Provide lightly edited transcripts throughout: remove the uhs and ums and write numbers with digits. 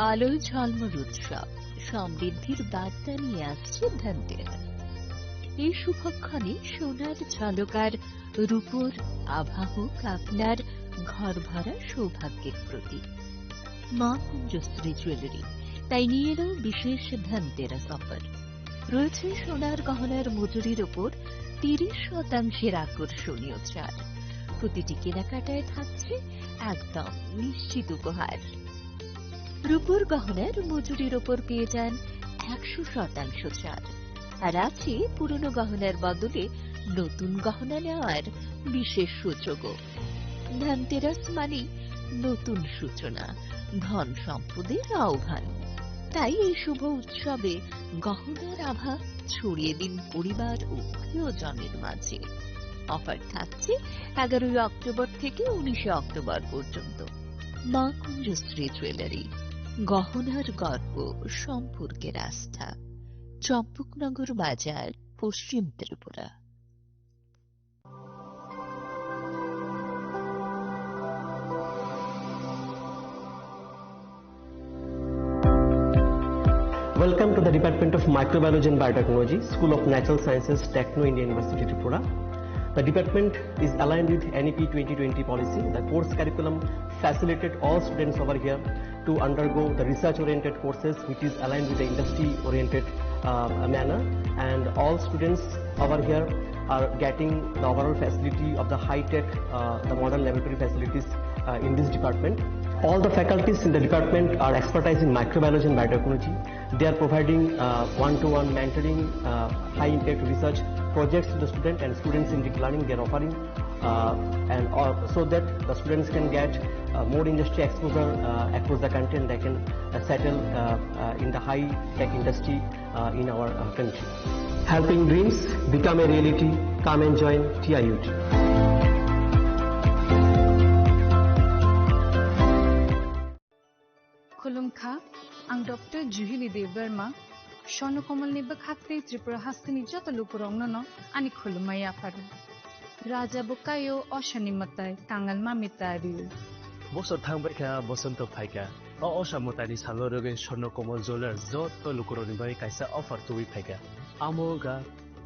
আলোয় ঝলমল উৎসব সমৃদ্ধির বার্তা নিয়ে আসছে ধনতেরাস। এই শুভক্ষণে সোনার ঝলকার রূপোর আভা হোক আপনার ঘর ভরা সৌভাগ্যের প্রতীক। মা কুঞ্জশ্রী জুয়েলারি তাই নিয়ে এলো বিশেষ ধনতেরাস অফার। রয়েছে সোনার গহনার মজুরির ওপর 30% আকর্ষণীয় ছাড়। প্রতিটি কেনাকাটায় থাকছে একদম নিশ্চিত উপহার। রূপোর গহনার মজুরির ওপর পেয়ে যান 100% ছাড়, আর আছে পুরনো গহনার বদলে নতুন গহনা নেওয়ার বিশেষ সুযোগও। ধনতেরাস মানে নতুন সূচনা, ধন সম্পদের আহ্বান। তাই এই শুভ উৎসবে গহনার আভা ছড়িয়ে দিন পরিবার ও প্রিয়জনের মাঝে। অফার থাকছে 11 অক্টোবর থেকে 19 অক্টোবর পর্যন্ত। মা কুঞ্জশ্রী জুয়েলারি, গহনার গর্ব, সম্পর্কের আস্থা। চম্পকনগর বাজার, পশ্চিম Tripura. Welcome to the Department of Microbiology and Biotechnology, School of Natural Sciences, Techno India University, Tripura. The department is aligned with NEP 2020 policy. The course curriculum facilitated all students over here to undergo the research-oriented courses, which is aligned with the industry-oriented manner. And all students over here are getting the overall facility of the high-tech, the modern laboratory facilities in this department. All the faculties in the department are expertise in microbiology and biotechnology. They are providing one-to-one mentoring, high-impact research projects to the student, and students in deep learning they are offering, so that the students can get more industry exposure across the country, and they can settle in the high-tech industry in our country. Helping dreams become a reality. Come and join TIUT. खुलुमखा आं doctor जुहिली Debbarma स्वर्णकमलनि बखात्रि Tripura हास्तिनि जत लुकुरंनो न आनि खुलुमाय आफार राजा Bukayo अशनि मताय Kangal मामितारिउ बसर थांबायखा बसंत फायखा अशामतानि सालरगे स्वर्णकमल jewellers जत लुकुरनि bye कायसा अफार तुइ फायखा आमोगा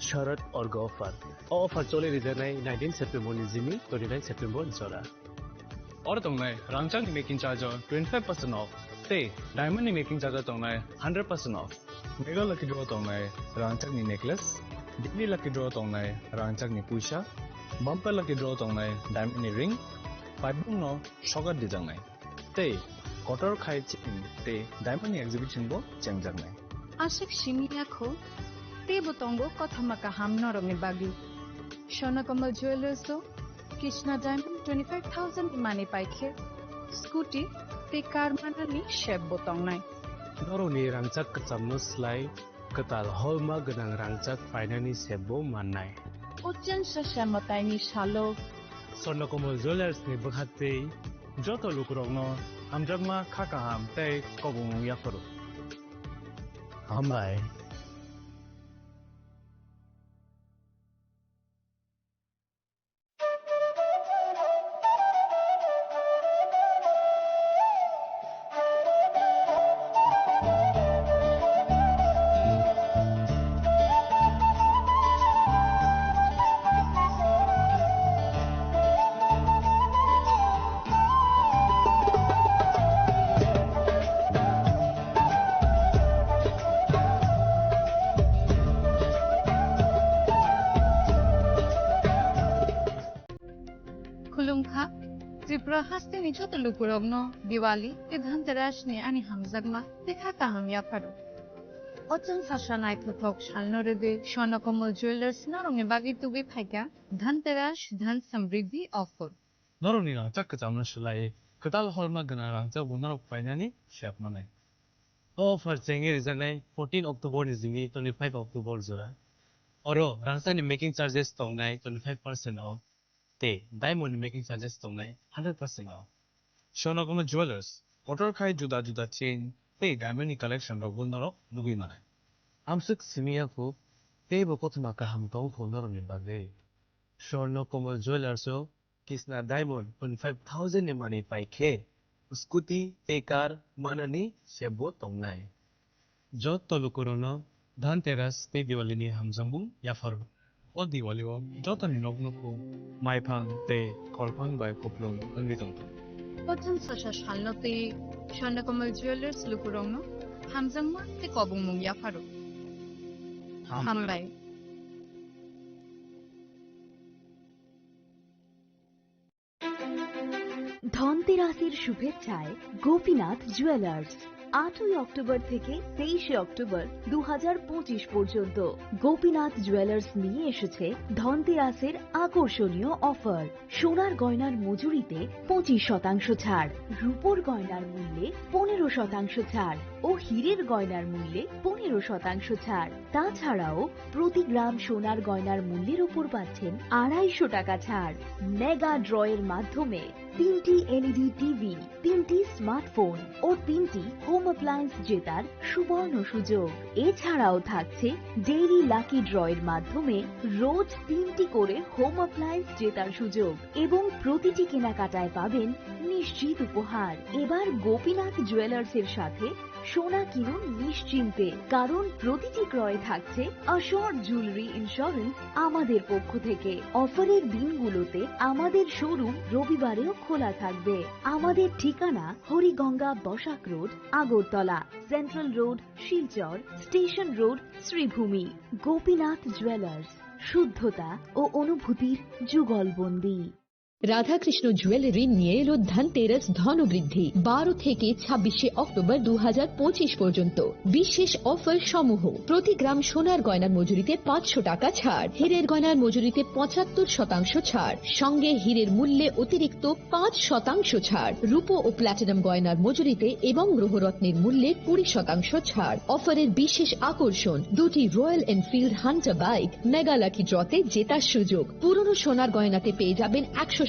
शरद अर्ग अफार चले रिजनाय 19 September नि जिमि 29 September जरा और तंगनाय रांचांग मेकिंग चार्ज 25% ऑफ ते डायमंड नि मेकिंग चार्ज तंगनाय 100% ऑफ मेगा लकी ड्रॉ तंगनाय रांचांग नि नेकलेस दिल्ली लकी ड्रॉ तंगनाय रांचांग नि पुइसा बम्पर लकी ड्रॉ तंगनाय डायमंड नि रिंग पाइबुं नो शगर दिजांनाय ते कटर खाय चिन ते डायमंड नि एग्जिबिशन बो चेंगजांनाय आशिक शिमियाखो ते बतंगो कथमका हामनरमे बागी स्वर्णकमल ज्वेलर्स कृष्णा डायमंड 25,000 माने पाइखे स्कूटी ते कार मानानि शेप बतंगनाय नरनि रांचाक कचामनो स्लाय कताल हलमा गनां रांचाक फाइनानि सेबो माननाय उच्चन सशमतायनि सालो स्वर्णकमल ज्वेलर्स नि बखाते जत लुकुरंनो हामजागमा खाकाहाम ते कबुं याफरो हामबाय खुलुमखा त्रिपुरा हास्तिनि जत लुकुरंनो दिवाली ते धनतेरास नि आनि हामजागमा देखा काहाम याफारो अचन साशानाय थथक शालनरेदे स्वर्णकमल ज्वेलर्स नरंनि बागि तुबि फायका धनतेरास धन समृद्धि ऑफर नरनि रांचाक कचामनो स्लाय कताल हलमा गनां रांचाक बुनारक फाइनानि शेप मानाय ऑफर चेंगे रिजनाय 14 अक्टोबर नि जिमि 25 अक्टोबर जरा और रांचानि मेकिंग चार्जेस तंगनाय 25% ऑफ ते डायमंड मेकिंग चार्जेस तंगनाय 100% ऑफ स्वर्णकमल ज्वेलर्स कटर खाय जुदा जुदा चेन ते डायमंड कलेक्शन रक बुनारक लुगि मानाय आमसक सिमियाखो ते बकथमाका हामतौ होनरनि बागे स्वर्णकमल ज्वेलर्स कृष्णा डायमंड 25,000 नि माने पाइखे scooty tekar manani sebo tongnai jot tolukurono dhanteras te diwali ni hamjambung yafaru o diwali o jot ni noknuko maiphang te korphang bai kuplung angitong Otan sasha shalnote Swarnakomal Jewelers lukurongno hamjangma te kobong mung yafaru. Hambai. ধনতেরাসের শুভেচ্ছায় Gopinath jewellers 8ই October থেকে 23শে October 2025 পর্যন্ত Gopinath jewellers নিয়ে এসেছে ধনতেরাসের আকর্ষণীয় offer. সোনার গয়নার মজুরিতে 25% ছাড়, রূপোর গয়নার মূল্যে 15% ছাড় ও হীরের গয়নার মূল্যে 15% ছাড়। তাছাড়াও প্রতি গ্রাম সোনার গয়নার মূল্যের উপর পাচ্ছেন 250 টাকা ছাড়। মেগা ড্রয়ের মাধ্যমে 3টি এলইডি টিভি, 3টি স্মার্টফোন ও 3টি হোম অ্যাপ্লায়েন্স জেতার সুবর্ণ সুযোগ। এছাড়াও থাকছে ডেইলি লাকি ড্রয়ের মাধ্যমে রোজ 3টি করে হোম অ্যাপ্লায়েন্স জেতার সুযোগ এবং প্রতিটি কেনাকাটায় পাবেন নিশ্চিত উপহার। এবার গোপীনাথ জুয়েলার্সের সাথে সোনা কিনুন নিশ্চিন্তে, কারণ প্রতিটি ক্রয়ে থাকছে অ্যাশোর্ড জুয়েলারি ইন্স্যুরেন্স আমাদের পক্ষ থেকে। অফারের দিনগুলোতে আমাদের শোরুম রবিবারেও খোলা থাকবে। আমাদের ঠিকানা Hariganga Basak road, Agartala, central road, Silchar, station road, Sribhumi. Gopinath jewellers, শুদ্ধতা ও অনুভূতির যুগলবন্দী। রাধাকৃষ্ণ জুয়েলারি নিয়ে এলো ধনতেরাস ধনবৃদ্ধি 12 থেকে 26শে অক্টোবর 2025 পর্যন্ত বিশেষ অফার সমূহ। প্রতি গ্রাম সোনার গয়নার মজুরিতে 500 টাকা ছাড়, হীরের গয়নার মজুরিতে 75% ছাড়, সঙ্গে হীরের মূল্যে অতিরিক্ত 5% ছাড়, রূপো ও প্ল্যাটিনাম গয়নার মজুরিতে এবং গ্রহরত্নের মূল্যে 20% ছাড়। অফারের বিশেষ আকর্ষণ, দুটি Royal Enfield Hunter bike mega lucky ড্রতে জেতার সুযোগ। পুরনো সোনার গয়নাতে পেয়ে যাবেন 100%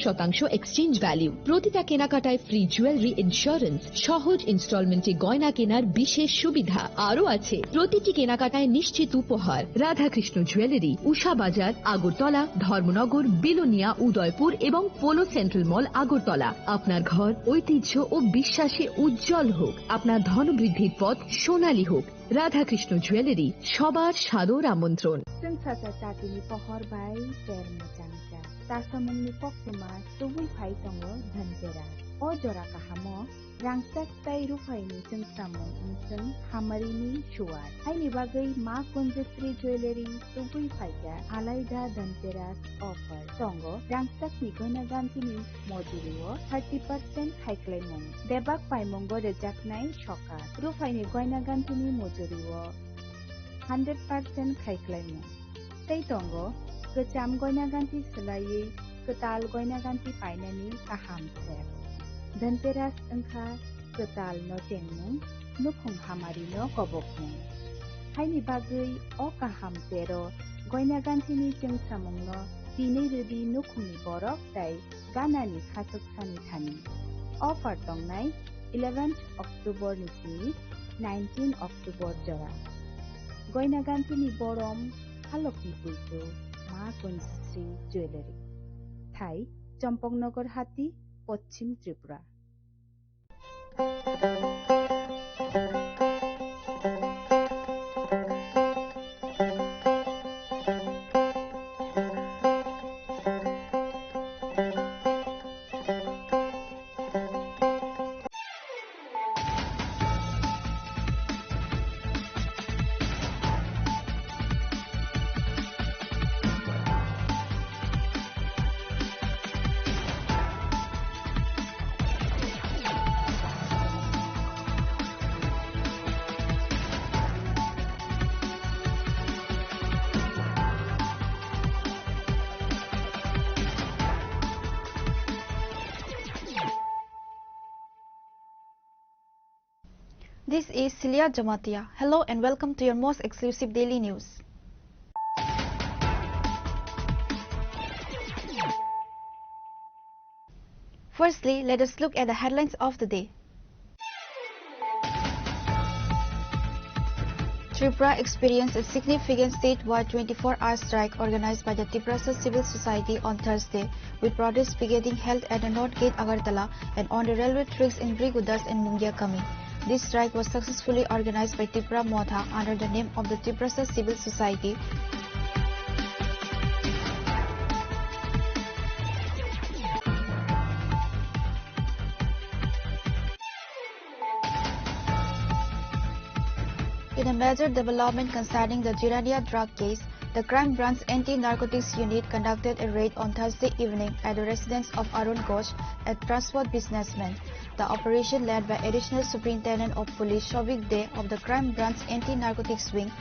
এক্সচেঞ্জ ভ্যালু। প্রতিটা কেনাকাটায় ফ্রি জুয়েলারি ইন্স্যুরেন্স, সহজ ইনস্টলমেন্টে গয়না কেনার বিশেষ সুবিধা আরও আছে। প্রতিটি কেনাকাটায় নিশ্চিত উপহার। রাধাকৃষ্ণ জুয়েলারি, উষা বাজার, আগরতলা, ধর্মনগর, বিলোনিয়া, উদয়পুর এবং পোলো সেন্ট্রাল মল, আগরতলা। আপনার ঘর ঐতিহ্য ও বিশ্বাসে উজ্জ্বল হোক, আপনার ধনবৃদ্ধির পথ সোনালী হোক। রাধাকৃষ্ণ জুয়েলারি, সবার সাদর আমন্ত্রণ। Sensasa tatini pohor bai ter macangca. Tasamungni poksima tubul phai tongo dhanteras. O jora kahamo rangsak tai rufaini sengsamung unseng hamarini shuar. Haini bagai ma konjestri jewelry tubul phaika alaida dhanteras offer. Tongo rangsak ni goina gantini mojurio 30% haiklaimung. Debak paimongo rejaknai shokar. Rufaini goina gantini mojurio 100% खाइख्लाइमु तै तंगो गोजाम गयना गान्थि सोलायै गोताल गयना गान्थि पाइनानि गाहाम सेब धनतेरास ओंखा गोताल न टेंमु नुखुम हामारि न कबकमु हाइनि बागै अ गाहाम तेरो गयना गान्थिनि जों सामुंनो दिनै रुदि नुखुमनि बरफ ताइ गानानि खासकसानि थानि अफार दंनाय 11 अक्टोबर निसि 19 अक्टोबर जरा गयना गान्थिनि बरम हालकनि पुइतो मा कन्याश्री জুয়েলারি ঠাই চম্পকনগর হাতি পশ্চিম Tripura. This is Celia Jamatia. Hello and welcome to your most exclusive daily news. Firstly, let us look at the headlines of the day. Tripura experienced a significant statewide 24-hour strike organized by the Tiprasa Civil Society on Thursday, with protests beginning held at the North Gate Agartala and on the railway tracks in Brigudas and Mungia Kami. This strike was successfully organized by Tripura Motha under the name of the Tiprasa Civil Society. In a major development concerning the Jirania drug case, the Crime Branch Anti-Narcotics Unit conducted a raid on Thursday evening at the residence of Arun Ghosh, a transport businessman. The operation, led by Additional Superintendent of Police Shobik Dey of the Crime Branch Anti-Narcotics Wing,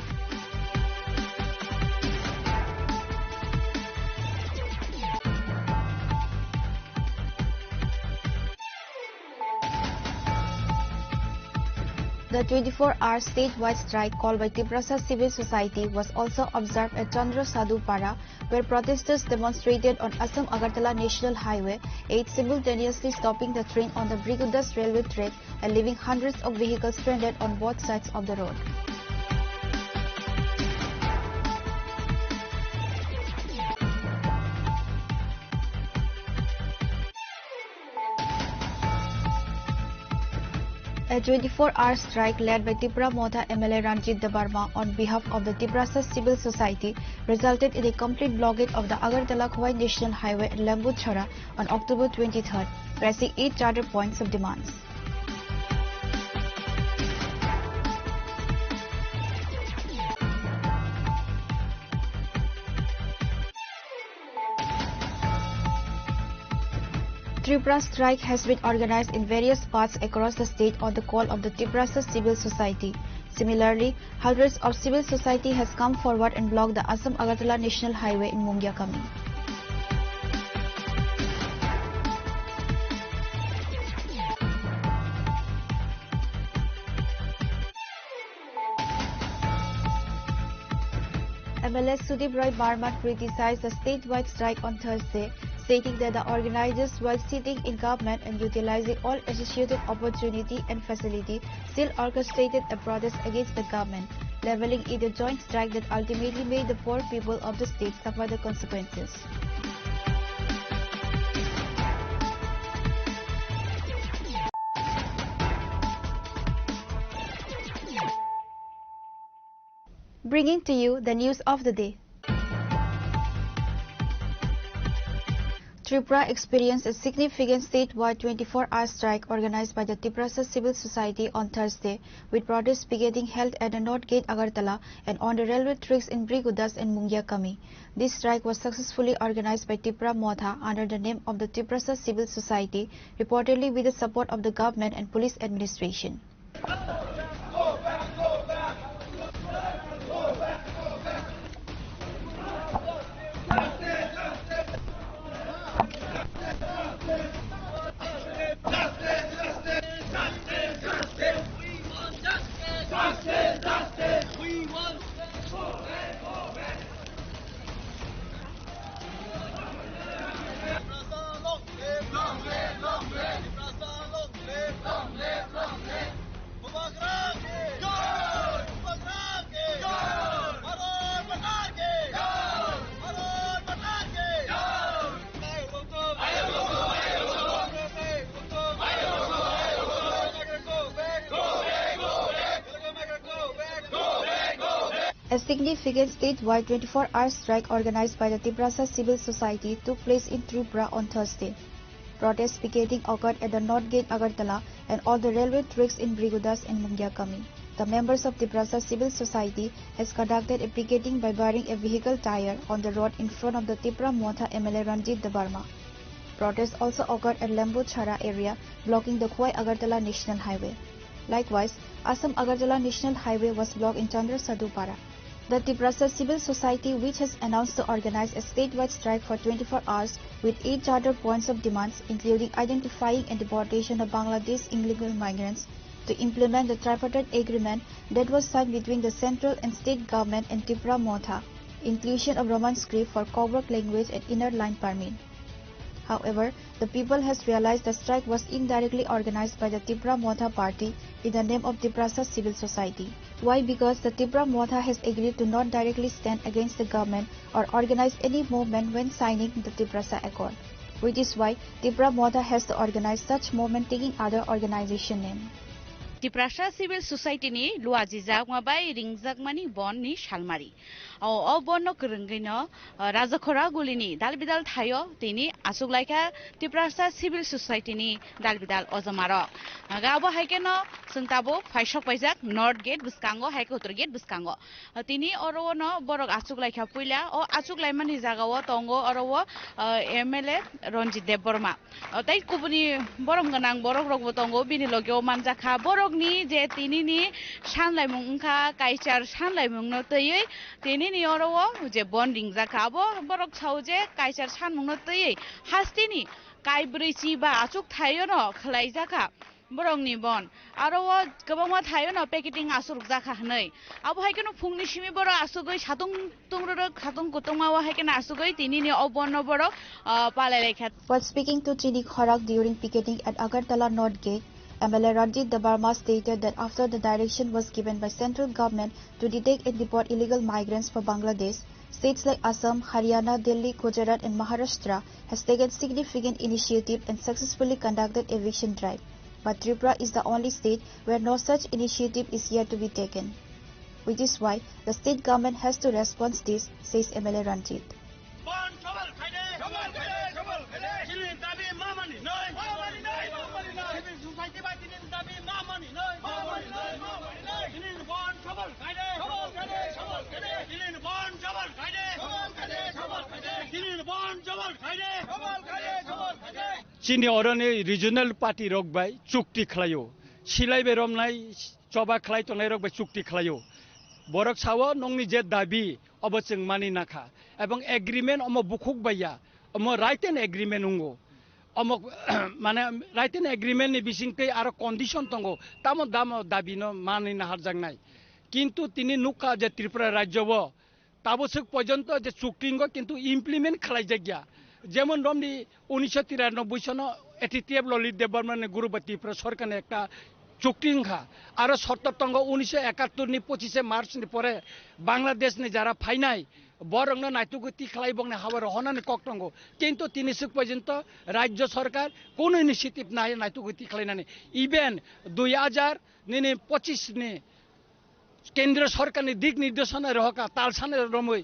the 24-hour statewide strike called by Tiprasa Civil Society was also observed at Chandra Sadhu Para, where protesters demonstrated on Assam Agartala National Highway 8, simultaneously stopping the train on the Brigudas railway track and leaving hundreds of vehicles stranded on both sides of the road. A 24-hour strike led by Tripura Motha MLA Ranjit Debarma on behalf of the Tiprasa Civil Society resulted in a complete blockade of the Agartala-Khowai National Highway at Lambu-Chhara on October 23rd, pressing 8 charter points of demands. Tripura strike has been organized in various parts across the state on the call of the Tiprasa Civil Society. Similarly, hundreds of civil society has come forward and blocked the Assam Agartala National Highway in Mungia Kami. MLA Sudip Roy Barma criticized the statewide strike on Thursday, stating that the organizers, while sitting in government and utilizing all associated opportunity and facility, still orchestrated a protest against the government, leveling it a joint strike that ultimately made the poor people of the state suffer the consequences. Bringing to you the news of the day. Tripura experienced a significant statewide 24-hour strike organized by the Tiprasa Civil Society on Thursday, with protests beginning held at the North Gate Agartala and on the railway tracks in Brigudas and Mungia Kami. This strike was successfully organized by Tripura Motha under the name of the Tiprasa Civil Society, reportedly with the support of the government and police administration. A significant statewide 24-hour strike organized by the Tiprasa Civil Society took place in Tripura on Thursday. Protests picketing occurred at the North Gate Agartala and all the railway tracks in Brigudas and Mungia Kami. The members of Tiprasa Civil Society has conducted a picketing by burying a vehicle tire on the road in front of the Tripura Motha MLA Ranjit Debarma. Protests also occurred at Lambu-Chhara area, blocking the Khowai Agartala National Highway. Likewise, Assam Agartala National Highway was blocked in Chandra Sadhu Para. The Tiprasa Civil Society, which has announced to organize a statewide strike for 24 hours with 8 charter points of demands, including identifying and deportation of Bangladesh illegal migrants, to implement the tripartite agreement that was signed between the central and state government and Tripura Motha, inclusion of Roman script for Coburg language and inner line permit. However, the people has realized the strike was indirectly organized by the Tripura Motha party in the name of Tiprasa civil society. Why? Because the Tipra Motha has agreed to not directly stand against the government or organize any movement when signing the Tiprasa Accord, which is why Tipra Motha has to organize such movement taking other organization name. Tiprasa civil society ni luajijak mabai ringjak mani bon ni shalmari. O bon no kerenggai no rajakhora gulini dalbidal thayo tini asuglaika Tiprasa civil society ni dalbidal ozamaro. Gabo haike no sungtabo faishok paijak north gate buskango haike uttor gate buskango. Tini oro no borok asuglaika puila o asuglai mani jagao tongo oro MLA Ronjit Deborma. Tai kubuni borom ganang borok rokbo tongo bini logeo manjaka borok ni je tini ni sanlai mungka kaichar sanlai mungno tei tini ni oro je bon ringjaka bo borok sauje kaichar san mungno tei hastini kai brisi ba achuk thayo no khlaijaka borok ni bon aro gobama thayo no packeting asur jaka hnai abo haikeno phungni simi boro asugoi satung tungroro khatung kutungma wa haikena asugoi tini ni obon no borok palai lekha. While speaking to Chini Khorak during picketing at Agartala North Gate, MLA Ranjit Debarma stated that after the direction was given by central government to detect and deport illegal migrants for Bangladesh, states like Assam, Haryana, Delhi, Gujarat and Maharashtra has taken significant initiative and successfully conducted eviction drive. But Tripura is the only state where no such initiative is yet to be taken, which is why the state government has to respond to this, says MLA Ranjit. Chini orane regional party rok bai chukti khlayo silai berom nai choba khlai tonai rok bai chukti khlayo borok sawo nongni je dabi obacheng mani nakha ebong agreement omo bukhuk baiya omo right and agreement ungo omo mane right and agreement ni bisingte aro condition tongo tamo damo dabi no mani na harjang nai kintu tini nukha je Tripura rajyo bo tabosuk porjonto je chuktingo kintu implement khlai jagya যেমন Romney 1993 সন ATTF Lalit দেববর্মনের গুরুবতী সরকার একটা চুক্তি খা আর শর্ততঙ্গ 1971 নি 25 March নি পরে বাংলাদেশ নি যারা ফাইনাই বরং নাইতুগতি খালাইবং হাওয়ার হনানি কক্তঙ্গ কিন্তু তিনিসুক পর্যন্ত রাজ্য সরকার কোন ইনিশিয়েটিভ নাই নাইতুগতি খালাইনানি ইভেন 2025 নি কেন্দ্র সরকারনি দিক নির্দেশনা রহকা তালসানে রমই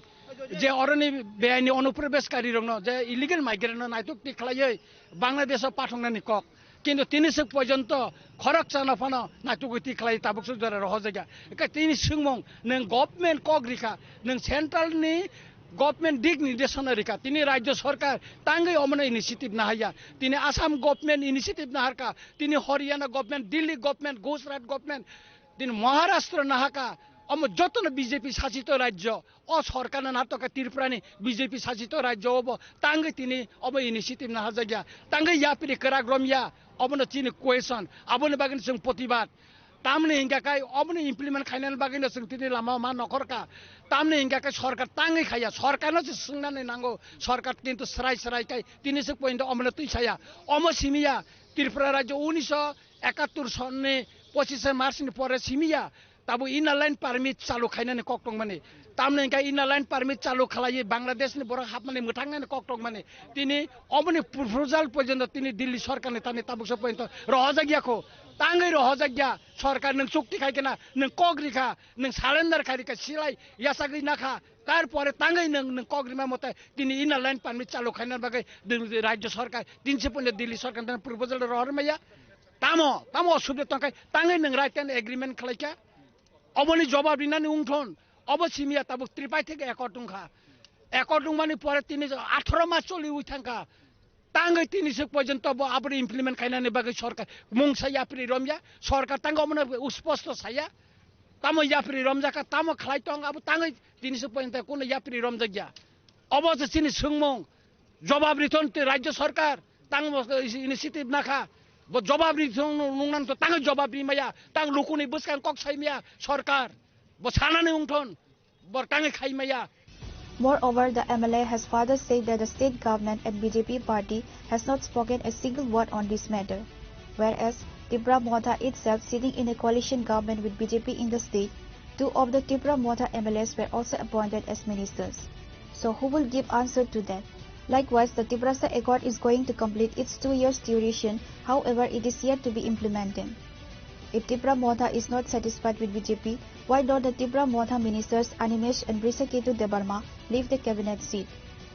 যে অরণি বেআইনি অনুপ্রবেশকারী রং যে ইলিগেল মাইগ্রেন্ট নাইতুক্তি খালাইयै বাংলাদেশে পাঠংনানি কক কিন্তু তিনিসুক পর্যন্ত খরক চানাফানো নাইতুগতি খালাই তাবুকসুক ধরে রহ জায়গা একা তিনি সুংমং নং গভর্নমেন্ট কক রিখা নং সেন্ট্রালনি গভর্নমেন্ট দিক নির্দেশনা রিখা তিনি রাজ্য সরকার তাঙ্গই অমন ইনিশিয়েটিভ না হাইয়া তিনি আসাম গভর্নমেন্ট ইনিশিয়েটিভ না হারকা তিনি Haryana government Delhi government Gujarat government তিনি মহারাষ্ট্র না হাকা অম যতন বিজেপি শাসিত রাজ্য ও সরকার নাটকা ত্রিপুরানি বিজেপি শাসিত রাজ্য হব তাঙ্গে তিনি অব ইনিশিয়েটিভ না হাজাগিয়া তাঙ্গে ইয়াপিনি কেরাগ্রমিয়া অবন চিনি কোয়েশন আবনে বাগিন जों প্রতিবাদ তামনে হিঙ্গাকাই অবনে ইমপ্লিমেন্ট খাইনাল বাগিন जों তিনি লামা মা নখরকা তামনে হিঙ্গাকাই সরকার তাঙ্গে খাইয়া সরকারনো যে সুংনানে নাঙ্গো সরকার কিন্তু সরাই সরাইকাই তিনি সে পয়েন্ট অমনে তুই ছায়া অম সিমিয়া ত্রিপুরা রাজ্য 1971 সনে 25 মার্চ নি পরে সিমিয়া তাবো ইনালাইন পারমিট চালু খাইনানে কক্টং মানে তামনে ইনকা ইনালাইন পারমিট চালু খালাই বাংলাদেশ নি বড় হাত মানে মুঠাংনানে কক্টং মানে তিনি অমনি প্রপোজাল পর্যন্ত তিনি দিল্লি সরকারনে তানে তাবুক পর্যন্ত রহজাগিয়াখো তাঙ্গই রহজাগিয়া সরকার নং চুক্তি খাইকেনা নং কগরিখা নং সারেন্ডার খাইরিকা সিলাই ইয়াসাগি নাখা তারপরে তাঙ্গই নং কগরিমা মতে তিনি ইনালাইন পারমিট চালু খাইনার বাগে রাজ্য সরকার 300 দিল্লি সরকার প্রপোজাল রহরমাইয়া তামো তামো অসুবিধা তঙ্কাই তাঙ্গই নং রাইট এন্ড এগ্রিমেন্ট খালাইকা অবনি জবাব দিনানি উংঠন অবসিমিয়া তাবুক ত্রিপাই থেকে একটুংখা একটুং মানে পরে তিনি 18 মাস চলি উইথাঙ্কা তাঙ্গই তিনি সে পর্যন্ত আপনি ইমপ্লিমেন্ট খাইনানি বাগে সরকার মুংসা ইয়াপ্রি রমজা সরকার তাঙ্গ মনে স্পষ্ট ছায়া তামো ইয়াপ্রি রমজাকা তামো খালাই তং আবু তাঙ্গই তিনি সে পর্যন্ত কোন ইয়াপ্রি রমজা গিয়া অবশ্য তিনি সুংমং জবাব রিথন রাজ্য সরকার তাঙ্গ ইনিশিয়েটিভ নাখা জবাব রিথন নুংনান তো তাঙ্গ জবাব রিমায়া তাঙ্গ লুকুনি বুসকান কক সাইমিয়া সরকার বসানানি উংঠন বরতাঙ্গে খাইমায়া. Moreover, the MLA has further said that the state government and BJP party has not spoken a single word on this matter, whereas Tipra Motha itself sitting in a coalition government with BJP in the state, 2 of the Tipra Motha MLAs were also appointed as ministers. So who will give answer to that? Likewise, the Tiprasa Accord is going to complete its 2 years duration, however it is yet to be implemented. If Tipra Motha is not satisfied with BJP, why don't the Tipra Motha ministers Animesh and Brisaketu Debarma leave the cabinet seat?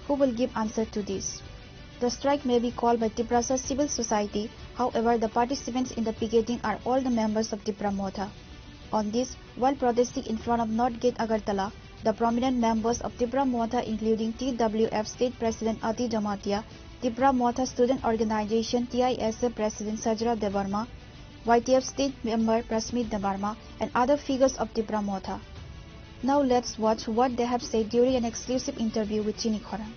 Who will give answer to this? The strike may be called by Tiprasa civil society, however the participants in the picketing are all the members of Tipra Motha. On this, while protesting in front of North Gate Agartala, the prominent members of Tipra Motha including TWF State President Ati Jamatia, Tipra Motha Student Organization TISA President Sajra Debarma, YTF State Member Prasmit Debarma and other figures of Tipra Motha. Now let's watch what they have said during an exclusive interview with Chini Khorang.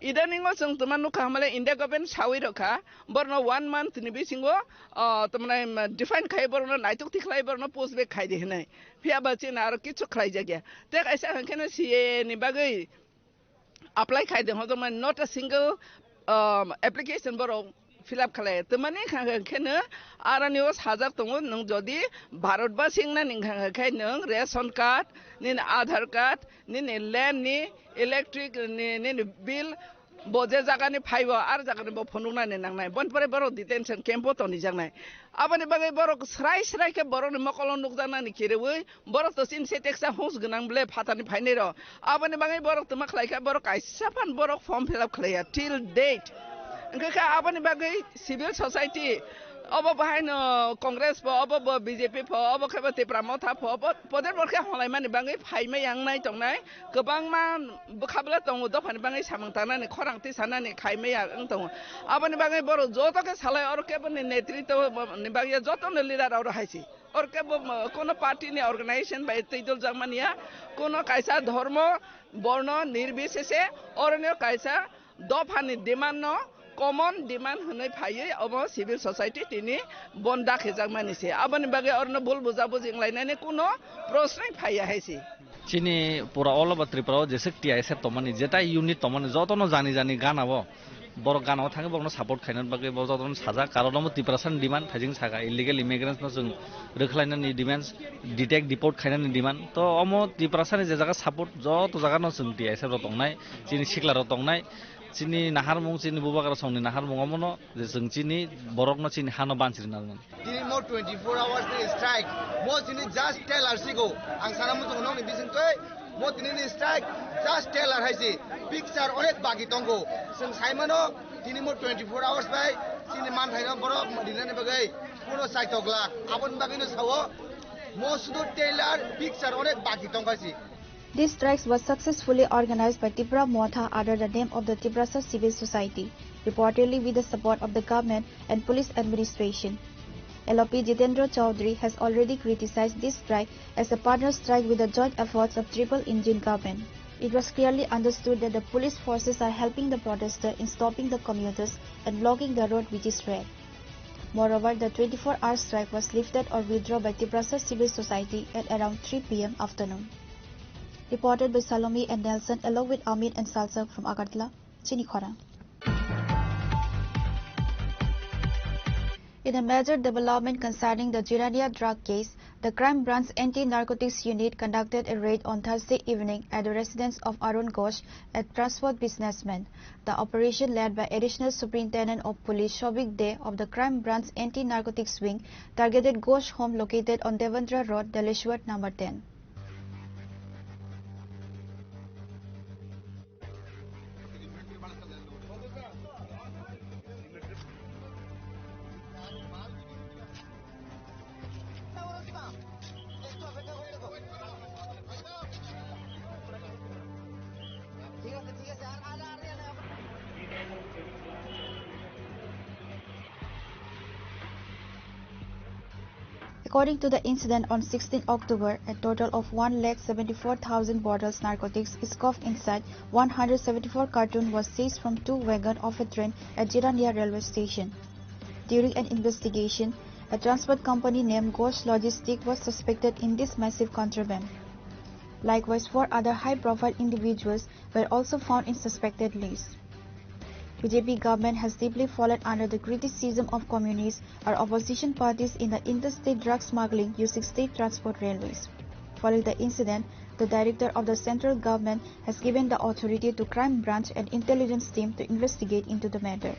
Idaningo sung tumanu kamale India government sawi roka borno 1 month ni bisingo tumana define khai borno naituk tiklai borno post be khai de nai phia ba chin aro kichu khai jagya tek aisa hankena CA ni bagai apply khai de hodo man not a single application boro fill up khalai tumani hankena aranios hazak tongo nung jodi bharat ba singna ning khai nung ration card nin aadhar card nin land ni electric ni bill boje jaga ni phaibo ar jaga ni bo phonungna ni nangnai bonpore boro detention camp to ni jangnai abani bagai boro srai srai ke boro ni mokolo nukjana ni kirewi boro to sin se teksa hos gnang ble phatani phaine ro abani bagai boro tuma khlaika boro kaisa pan boro form fill up khlaya till date ngka abani bagai civil society obo bahino congress po obo BJP po obo khaba Tipra Motha po poder borkhe holai mani bangai phaime yangnai tongnai gobang man bukhabla tongo dofani bangai samangtana ni khorangti sanani khaime ya tong abani bangai boro joto ke salai or ke bani netritwa ni bangai joto ne leader aur haisi or ke kono party ni organization by Teidol Jagmania kono kaisa dharma borno nirbisheshe or ne kaisa dofani demand no common demand hunai phaiye abo civil society tini bonda khejak manise abani bage orno bol bujabo jinglainane kuno prosnai phaiya haisi chini pura all over Tripura jese TISA tomani jeta unit tomani jotono jani jani ganabo bor ganao thange borno support khainan bage bo jotono saja karono Tiprasan demand phajing saga illegal immigrants no jung rekhlainani demands detect deport khainani demand to omo Tiprasani je jaga support joto jaga no jung TISA ro tongnai chini sikla ro tongnai chini nahar mung chini bubakar songni nahar mung amono je jung chini borok no chini hano bansiri nalman tini mo 24 hours ni strike mo chini just tell hours ago ang sanamu jung no ni bising toy mo tini ni strike just tell hours haisi picture onek bagi tongo sing saimano tini mo 24 hours bai chini man thaina borok dinane bagai puno saitogla abon bagino sawo mo sudo tailor picture onek bagi tongo haisi. These strikes were successfully organized by Tipra Motha under the name of the Tiprasa Civil Society, reportedly with the support of the government and police administration. LOP Jitendra Chaudhary has already criticized this strike as a partner strike with the joint efforts of triple engine government. It was clearly understood that the police forces are helping the protesters in stopping the commuters and blocking the road which is red. Moreover, the 24-hour strike was lifted or withdrawn by Tiprasa Civil Society at around 3 p.m. afternoon. Reported by Salome and Nelson along with Amit and Salsa from Agartala, Chini Khorang. In a major development concerning the Jirania drug case, the crime branch anti-narcotics unit conducted a raid on Thursday evening at the residence of Arun Ghosh, a transport businessman. The operation led by Additional Superintendent of Police Shobik De of the crime branch anti-narcotics wing targeted Ghosh home located on Devendra Road, Daleshwar number 10. According to the incident on 16 October, a total of 1,74,000 bottles narcotics scoffed inside 174 cartons was seized from 2 wagons of a train at Jirania railway station. During an investigation, a transport company named Ghosh Logistics was suspected in this massive contraband. Likewise, 4 other high-profile individuals were also found in suspected lists. BJP government has deeply fallen under the criticism of communists or opposition parties in the interstate drug smuggling using state transport railways. Following the incident, the director of the central government has given the authority to crime branch and intelligence team to investigate into the matter.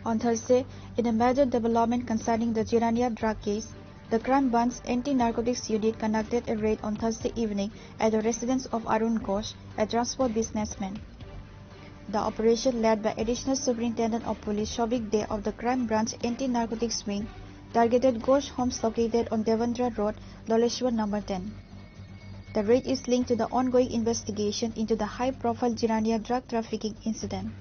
On Thursday, in a major development concerning the Jirania drug case, the crime branch anti-narcotics unit conducted a raid on Thursday evening at the residence of Arun Ghosh, a transport businessman. The operation, led by Additional Superintendent of Police Shobik Dey of the Crime Branch Anti-Narcotics Wing, targeted Ghosh homes located on Devendra Road, Dholeshwar No. 10. The raid is linked to the ongoing investigation into the high-profile Jirania drug trafficking incident.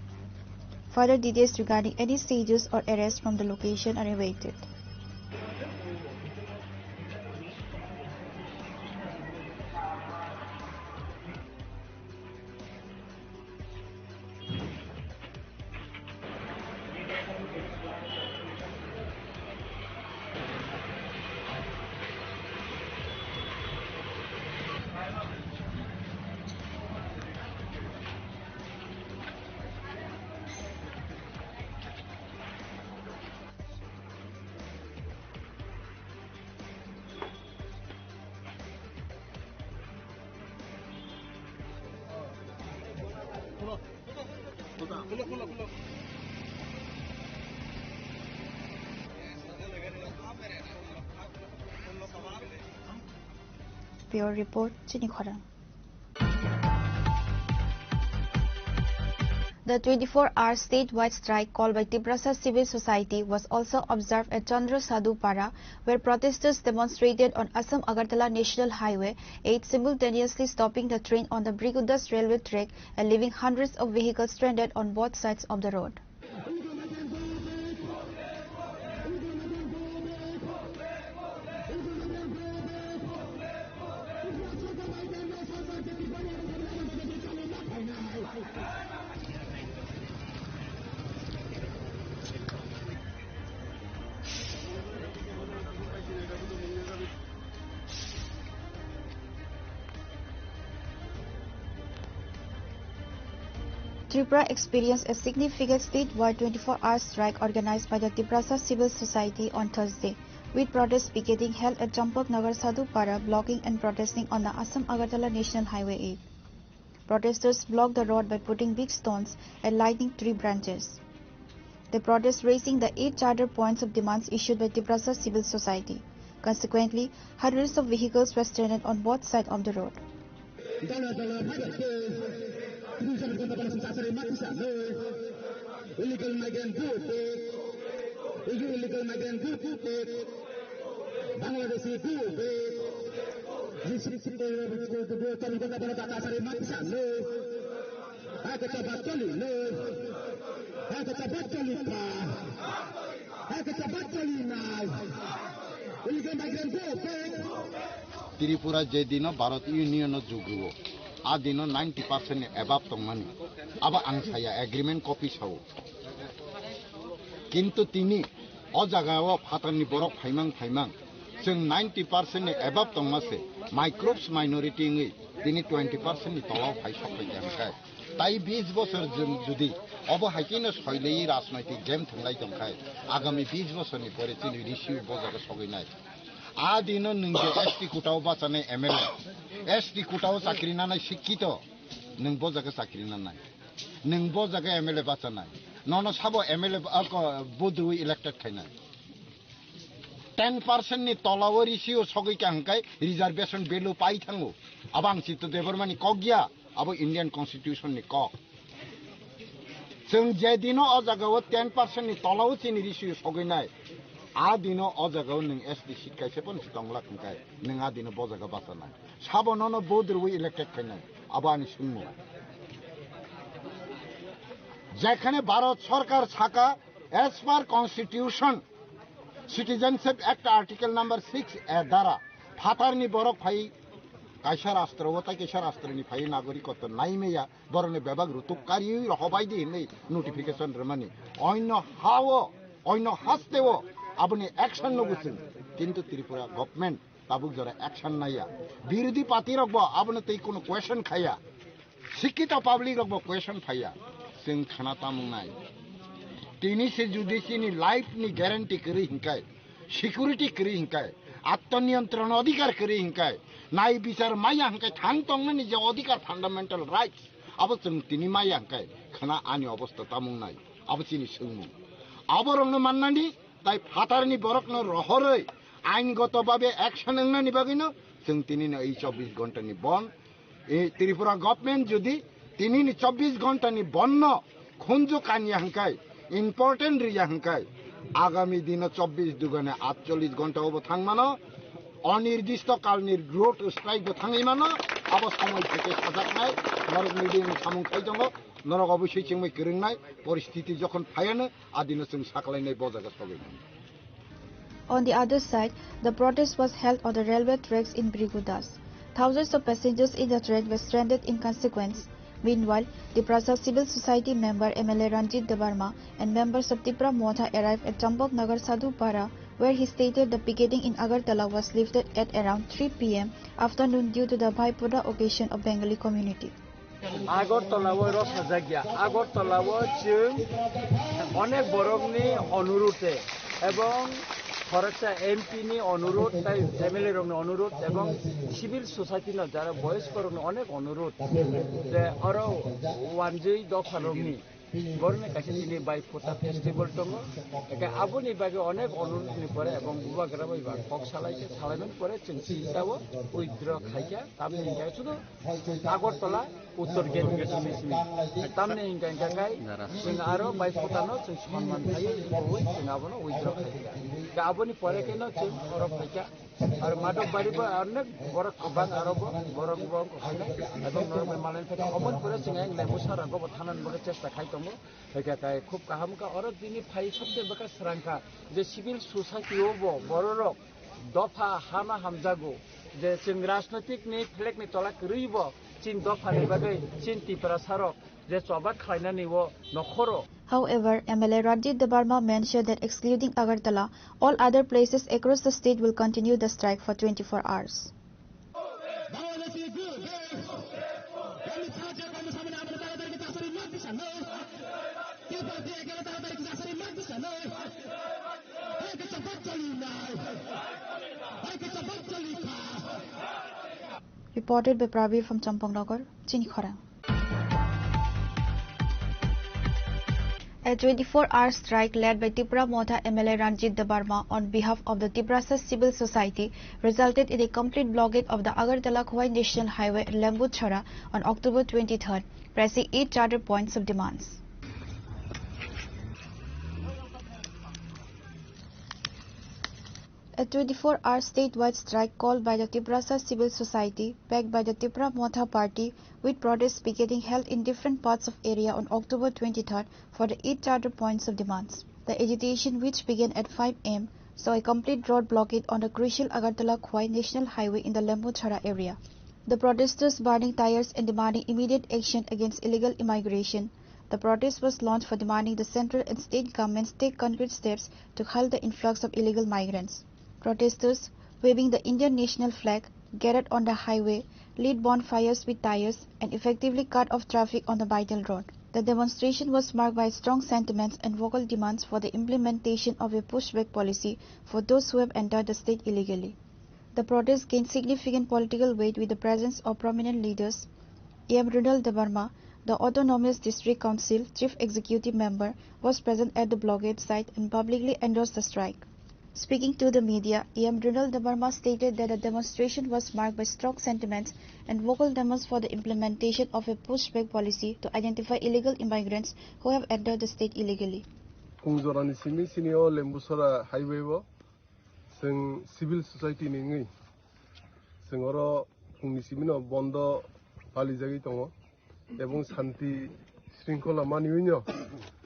Further details regarding any seizures or arrests from the location are awaited. Bureau Report, Chini Khorang. The 24-hour statewide strike called by Tiprasa Civil Society was also observed at Chandra Sadhu Para, where protesters demonstrated on Assam Agartala National Highway 8, simultaneously stopping the train on the Brigudas railway track and leaving hundreds of vehicles stranded on both sides of the road. Tripura experienced a significant statewide 24-hour strike organized by the Tiprasa Civil Society on Thursday, with protest picketing held at Champak Nagar Sadhu Para, blocking and protesting on the Assam Agartala National Highway 8. Protesters blocked the road by putting big stones and lighting tree branches. They protest raising the 8 charter points of demands issued by Tiprasa Civil Society. Consequently, hundreds of vehicles were stranded on both sides of the road. Illegal migrant group, illegal migrant group, Bangladeshi group, Tripura jedino Bharat Union jugruo adino 90% above tongmani aba angsaya agreement copy saw kintu tini o jagao phatani borok phaimang जों 90% above tongmase microbes minority ngi tini 20% ni tolaw phai sakai jamkai tai 20 বছর যদি অবহাইকিনো শৈলেই রাজনৈতিক game থংলাই দংখাই আগামী 20 বছরনি পরে তিনি রিসিউ বজাকে সগৈনাই আদিনো নংজে এসটি কুটাও বাঁচানে এমএলএ এসটি কুটাও চাকরি নানাই শিক্ষিত নং বজাকে চাকরি নানাই নং বজাকে এমএলএ বাঁচানাই নন সাবো এমএলএ বদুই ইলেক্টেড খাইনাই 10% ni tolawo রিসিউ সগৈকে হাঙ্কাই রিজার্ভেশন ভ্যালু পাই থাঙ্গো আবাং চিত্ত দেবরমানি কগিয়া আবো ইন্ডিয়ান কনস্টিটিউশন ni কক जों जेदिनो अ जागाव 10% नि तलाव चिनि रिसिउ सगैनाय आ दिनो अ जागाव नों एसडि सीट कायसे पन सितंला खंखाय नों आ दिनो बजागा बासानाय साबननो बोदरवे इलेक्टेड खायनाय आबानि सुनमु जेखाने भारत सरकार छाका as per constitution citizenship act article number 6 A द्वारा फातारनि बरक फाइ কাইসা রাষ্ট্র ও তাই কেশা রাষ্ট্রনি ফাই নাগরিকত্ব নাইমেয়া বরনে বেবাগ রুতুকারি রহবাইদি নেই নোটিফিকেশন রমানি অন্য হাও অন্য হাসতেও আপনি অ্যাকশন নগুছেন কিন্তু ত্রিপুরা গভর্নমেন্ট তাবুক যারা অ্যাকশন নাইয়া বিরোধী পার্টি রকব আপনি তাই কোনো কোয়েশন খাইয়া শিক্ষিত পাবলিক রকব কোয়েশন ফাইয়া जों खाना तामुंनाय तिनी से जुदी सिनी लाइफ नि गारंटी करी हिंकाय सिक्युरिटी करी हिंकाय आत्मनियंत्रण अधिकार करी हिंकाय नाय बिचार माया हिंकाय थांग तंगनि जे अधिकार फंडामेंटल राइट्स अब जों तिनी माया हिंकाय खाना आनि अवस्था तामुंनाय अब सिनी सोंमु आबरंनो माननानि ताई फातारनि बरकनो रहरै आइनगतभावे एक्शन नंनानि बागैनो जों तिनिनो 24 घंटानि बन এই ত্রিপুরা গভর্নমেন্ট যদি তিনি 24 ঘন্টানি বন্য খুঞ্জো কানিয়া হাঙ্কায় ইম্পর্টেন্ট রিয়া হাঙ্কায় আগামী দিন 24 দুগুণে 48 ঘন্টা হবো থাকমানো অনির্দিষ্ট কালনির গ্রোথ স্ট্রাইক থাঙাইমানো আবার সময় থেকে সজাগ নাই নরক মিডিয়াম সামুং খাইজঙ্গ নরক অবশ্যই চিংমাই গরোংনাই পরিস্থিতি যখন ফায়ানো আদিনো जों সাকলাইনাই বজাগা সবাই On the other side, the protest was held on the railway tracks in Brigudas. Thousands of passengers in the train were stranded in consequence. Meanwhile, Tiprasa civil society member MLA Ranjit Debarma and members of Tipra Motha arrived at Chambok Nagar Sadhupara, where he stated the picketing in Agartala was lifted at around 3 p.m. afternoon due to the Bhai-Phuda occasion of Bengali community. আগরতলাও রসাজাগিয়া আগরতলাও जों অনেক বরংনি অনুরোধে এবং খরচা এমপিনি অনুরোধ তাই MLA রংনি অনুরোধ এবং civil সোসাইটির যারা বয়স্ক রংনি অনেক অনুরোধ যে আরো ওয়ানজেই দফা রংনি বরনে কাছে তিনি Bhai-Phuda ফেস্টিভ্যাল দङ একে আবুনি বাগে অনেক অনুরোধনি পরে এবং বুবাগ্রা বইবা কক সালাইকে সালাইমেন পরে जों চিন্তাও উইথড্র খাইয়া তামনি হিংগায় শুধু আগরতলা উত্তর গেট গেছিমি তামনি হিংগায় গায় जों আরো Bhai-Phuda जों সম্মান খাইয়ে বই जों আবনো উইথড্র খাইয়া গাবনি পরে কেন जों অরব খাইয়া আর মাদক বাড়িবো অনেক বড় কবান আরব বড় বড় খাইনাই এবং নরমাল মালেন থেকে অমন করে जों লেমু সারাগো থানান বলে চেষ্টা খাই दङ हेकाय खूब काहामका और दिनी फाइ सबसे बका सरांका जे सिविल सोसाइटी ओबो बररक दफा हामा हामजागो जे जों राजनैतिक नि फ्लेग नि तला करैबो चिन दफा नि बागै चिन तिप्रा सारक जे सबात खायनानि वो नखरो. However, MLA Ranjit Debarma mentioned that excluding Agartala, all other places across the state will continue the strike for 24 hours. Reported by Pravir from Champong Nagar, Chinikhara. A 24-hour strike led by Tipra Motha MLA Ranjit Debarma on behalf of the Tiprasa civil society resulted in a complete blockade of the Agartala-Khwai National Highway at Lembutchara on October 23rd, pressing 8 charter points of demands. A 24-hour statewide strike called by the Tiprasa civil society, backed by the Tipra Motha party, with protest picketing held in different parts of area on October 23rd for the 8 charter points of demands. The agitation, which began at 5 am, saw a complete road blockade on the crucial Agartala-Khwai National Highway in the Lembutchara area. The protesters burning tires and demanding immediate action against illegal immigration. The protest was launched for demanding the central and state governments take concrete steps to halt the influx of illegal migrants. Protesters, waving the Indian national flag, gathered on the highway, lit bonfires with tires, and effectively cut off traffic on the vital road. The demonstration was marked by strong sentiments and vocal demands for the implementation of a pushback policy for those who have entered the state illegally. The protest gained significant political weight with the presence of prominent leaders. A.M. Runal Debarma, the Autonomous District Council Chief Executive Member, was present at the blockade site and publicly endorsed the strike. Speaking to the media, A.M. Runal Debarma stated that the demonstration was marked by strong sentiments and vocal demands for the implementation of a pushback policy to identify illegal immigrants who have entered the state illegally. Kungzorani simi sinio Lembutchara highway wo sing civil society ningi singoro kungni simino bondo palijagi tongo ebong shanti shrinkola maniunyo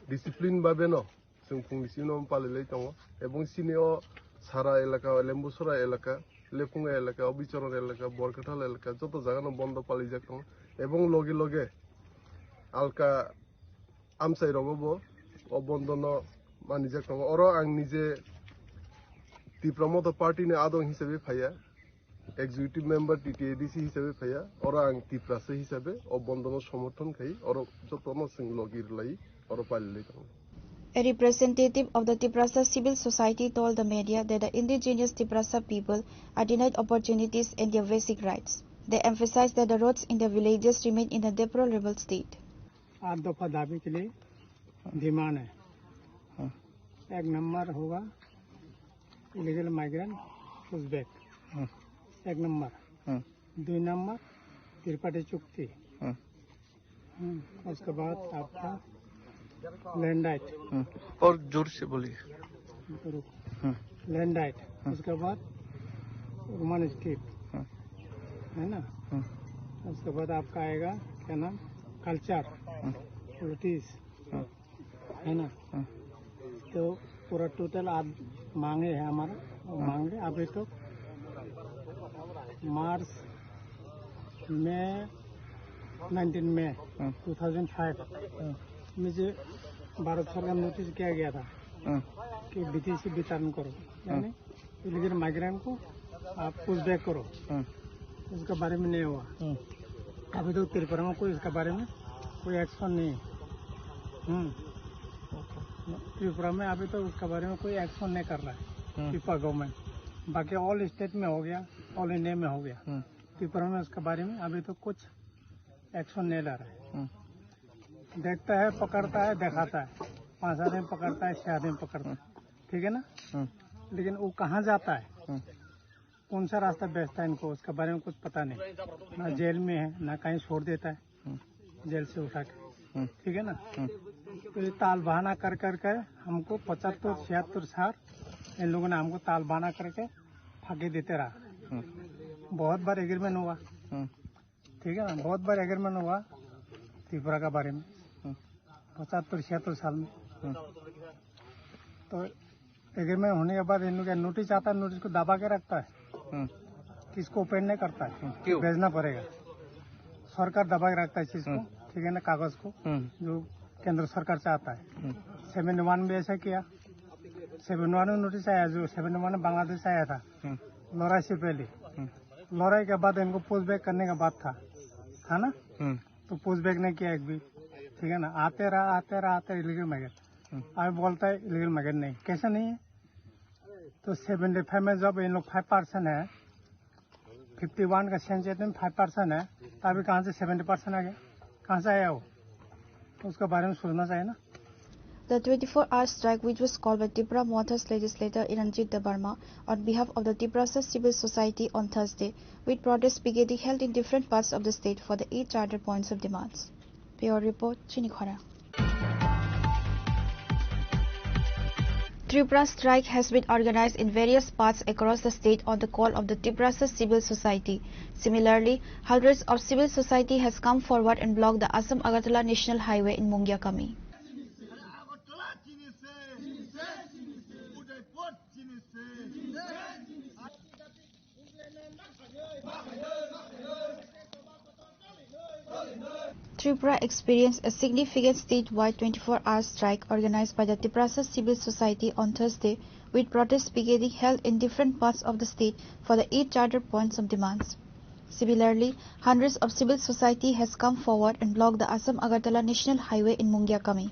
discipline babeno Kungnisino palilay tongo ebong sinio sara elaka Lembutchara elaka lepunga elaka obichoron elaka borkatal elaka joto jagano bondo palijak tongo ebong loge loge alka amsai rogobo o bondono manijak tongo oro ang nije Tipra Motha party ne adong hisabe phaya executive member TTADC हिसाबै फैया और आं टिप्रासे हिसाबै और बंदनो समर्थन खाई और जतनो सिंग लगिर लाई और पालिले दं। A representative of the Tiprasa civil society told the media that the indigenous Tiprasa people are denied opportunities and their basic rights. They emphasized that the roads in the villages remain in a deplorable state. 8 दफा दावे के लिए demand है। एक number होगा illegal migrant pushback, एक number. 2 number Tripathi चुक्ति, उसके बाद आपका लैंड राइट। और जोर से बोलिए। लैंड राइट, उसके बाद वुमन स्टेट, है ना। उसके बाद आपका आएगा क्या नाम, कल्चर, पॉलिटिक्स, है ना। तो पूरा टोटल आप मांगे है हमारा, मांगे अभी तो मार्च में 19 मई 2005 मुझे भारत सरकार नोटिस किया गया था कि विदेशी वितरण करो, यानी इलीगल माइग्रेंट को आप पुशबैक करो। उसके बारे में नहीं हुआ। अभी तो त्रिपुरा में कोई इसके बारे में कोई एक्शन नहीं। त्रिपुरा में अभी तो उसके बारे में कोई एक्शन नहीं कर रहा है त्रिपुरा गवर्नमेंट। बाकी ऑल स्टेट में हो गया, ऑल इंडिया में हो गया। त्रिपुरा में उसके बारे में अभी तो कुछ एक्शन नहीं ला रहा है। देखता है, पकड़ता है, दिखाता है, 5 आदमी पकड़ता है, 6 आदमी पकड़ता है, ठीक है ना। लेकिन वो कहाँ जाता है, कौन सा रास्ता बेचता है इनको, उसके बारे में कुछ पता नहीं। ना जेल में है, ना कहीं छोड़ देता है जेल से उठा के, ठीक है ना। तो ये ताल बहाना कर करके हमको 75-76 साल इन लोगों ने हमको ताल बहाना करके फाके देते रहा। बहुत बार एग्रीमेंट हुआ, ठीक है ना, बहुत बार एग्रीमेंट हुआ त्रिपुरा का बारे में 75-76 साल में। तो एग्रीमेंट होने के बाद इन लोग नोटिस आता है, नोटिस को दबा के रखता है, किसको ओपन नहीं करता है, भेजना पड़ेगा। सरकार दबा के रखता है चीज को, ठीक है ना, कागज को, जो केंद्र सरकार से आता है। 71 में ऐसा किया, 71 में नोटिस आया, जो 71 में बांग्लादेश आया था लड़ाई से पहले। लड़ाई के बाद इनको पुशबैक करने का बात था ना, तो पुशबैक नहीं किया एक भी, ठीक है ना। आते रहा इलीगल माइग्रेंट। अब बोलता है इलीगल माइग्रेंट नहीं, कैसे नहीं है। तो 75 में जब इन लोग 5% है, 51 का सेंसस में 5% है, अभी कहाँ से 70% आ गया, कहाँ से आया वो, तो उसके बारे में सोचना चाहिए ना। The 24-hour strike, which was called by Tripura Mothers legislator Iranjit Debarma on behalf of the Tiprasa civil society on Thursday, with protests beginning held in different parts of the state for the 8 charter points of demands. Bureau report, Chinikhara. Tripura strike has been organized in various parts across the state on the call of the Tiprasa civil society. Similarly, hundreds of civil society has come forward and blocked the Assam-Agartala National Highway in Mungyakami. Tripura experienced a significant statewide 24-hour strike organized by the Tiprasa Civil Society on Thursday, with protests beginning held in different parts of the state for the 8 charter points of demands. Similarly, hundreds of civil society has come forward and blocked the Assam-Agartala National Highway in Mungyakami.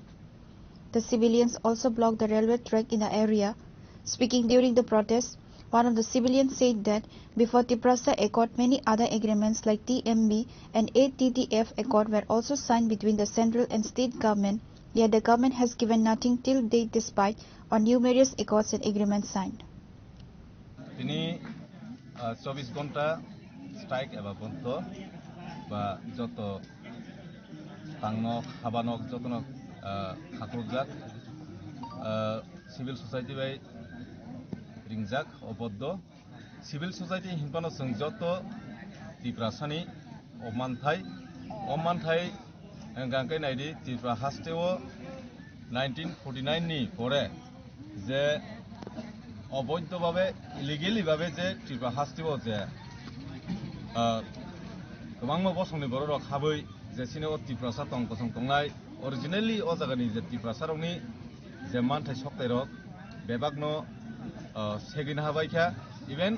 The civilians also blocked the railway track in the area. Speaking during the protest, one of the civilians said that before Tiprasa Accord, many other agreements like TMB and ATTF Accord were also signed between the central and state government, yet the government has given nothing till date despite on numerous accords and agreements signed. তিনি 24 ঘন্টা strike এবা বন্ধ বা যত তাংনক হাবানক যতনক খাকরজাক সিভিল সোসাইটি বাই রিংজাক অবদ্ধ সিভিল সোসাইটি হিমপানো जों যত ত্রিপুরাসানি অমানথাই গাंकै नायदि ত্রিপুরা हास्टेओ 1949 नि परे जे अबैधभावे इलिगेली भावे जे त्रिपुरा हास्टेओ जे गोबां बसंनि बर' रक हाबै जेसिनो त्रिपुरासा तंकसं तंनाय ओरिजिनली अ जागानि जे त्रिपुरासारनि जे मानथाय सप्ताय रक बेबागनो सेगिन हाबायखा इभेन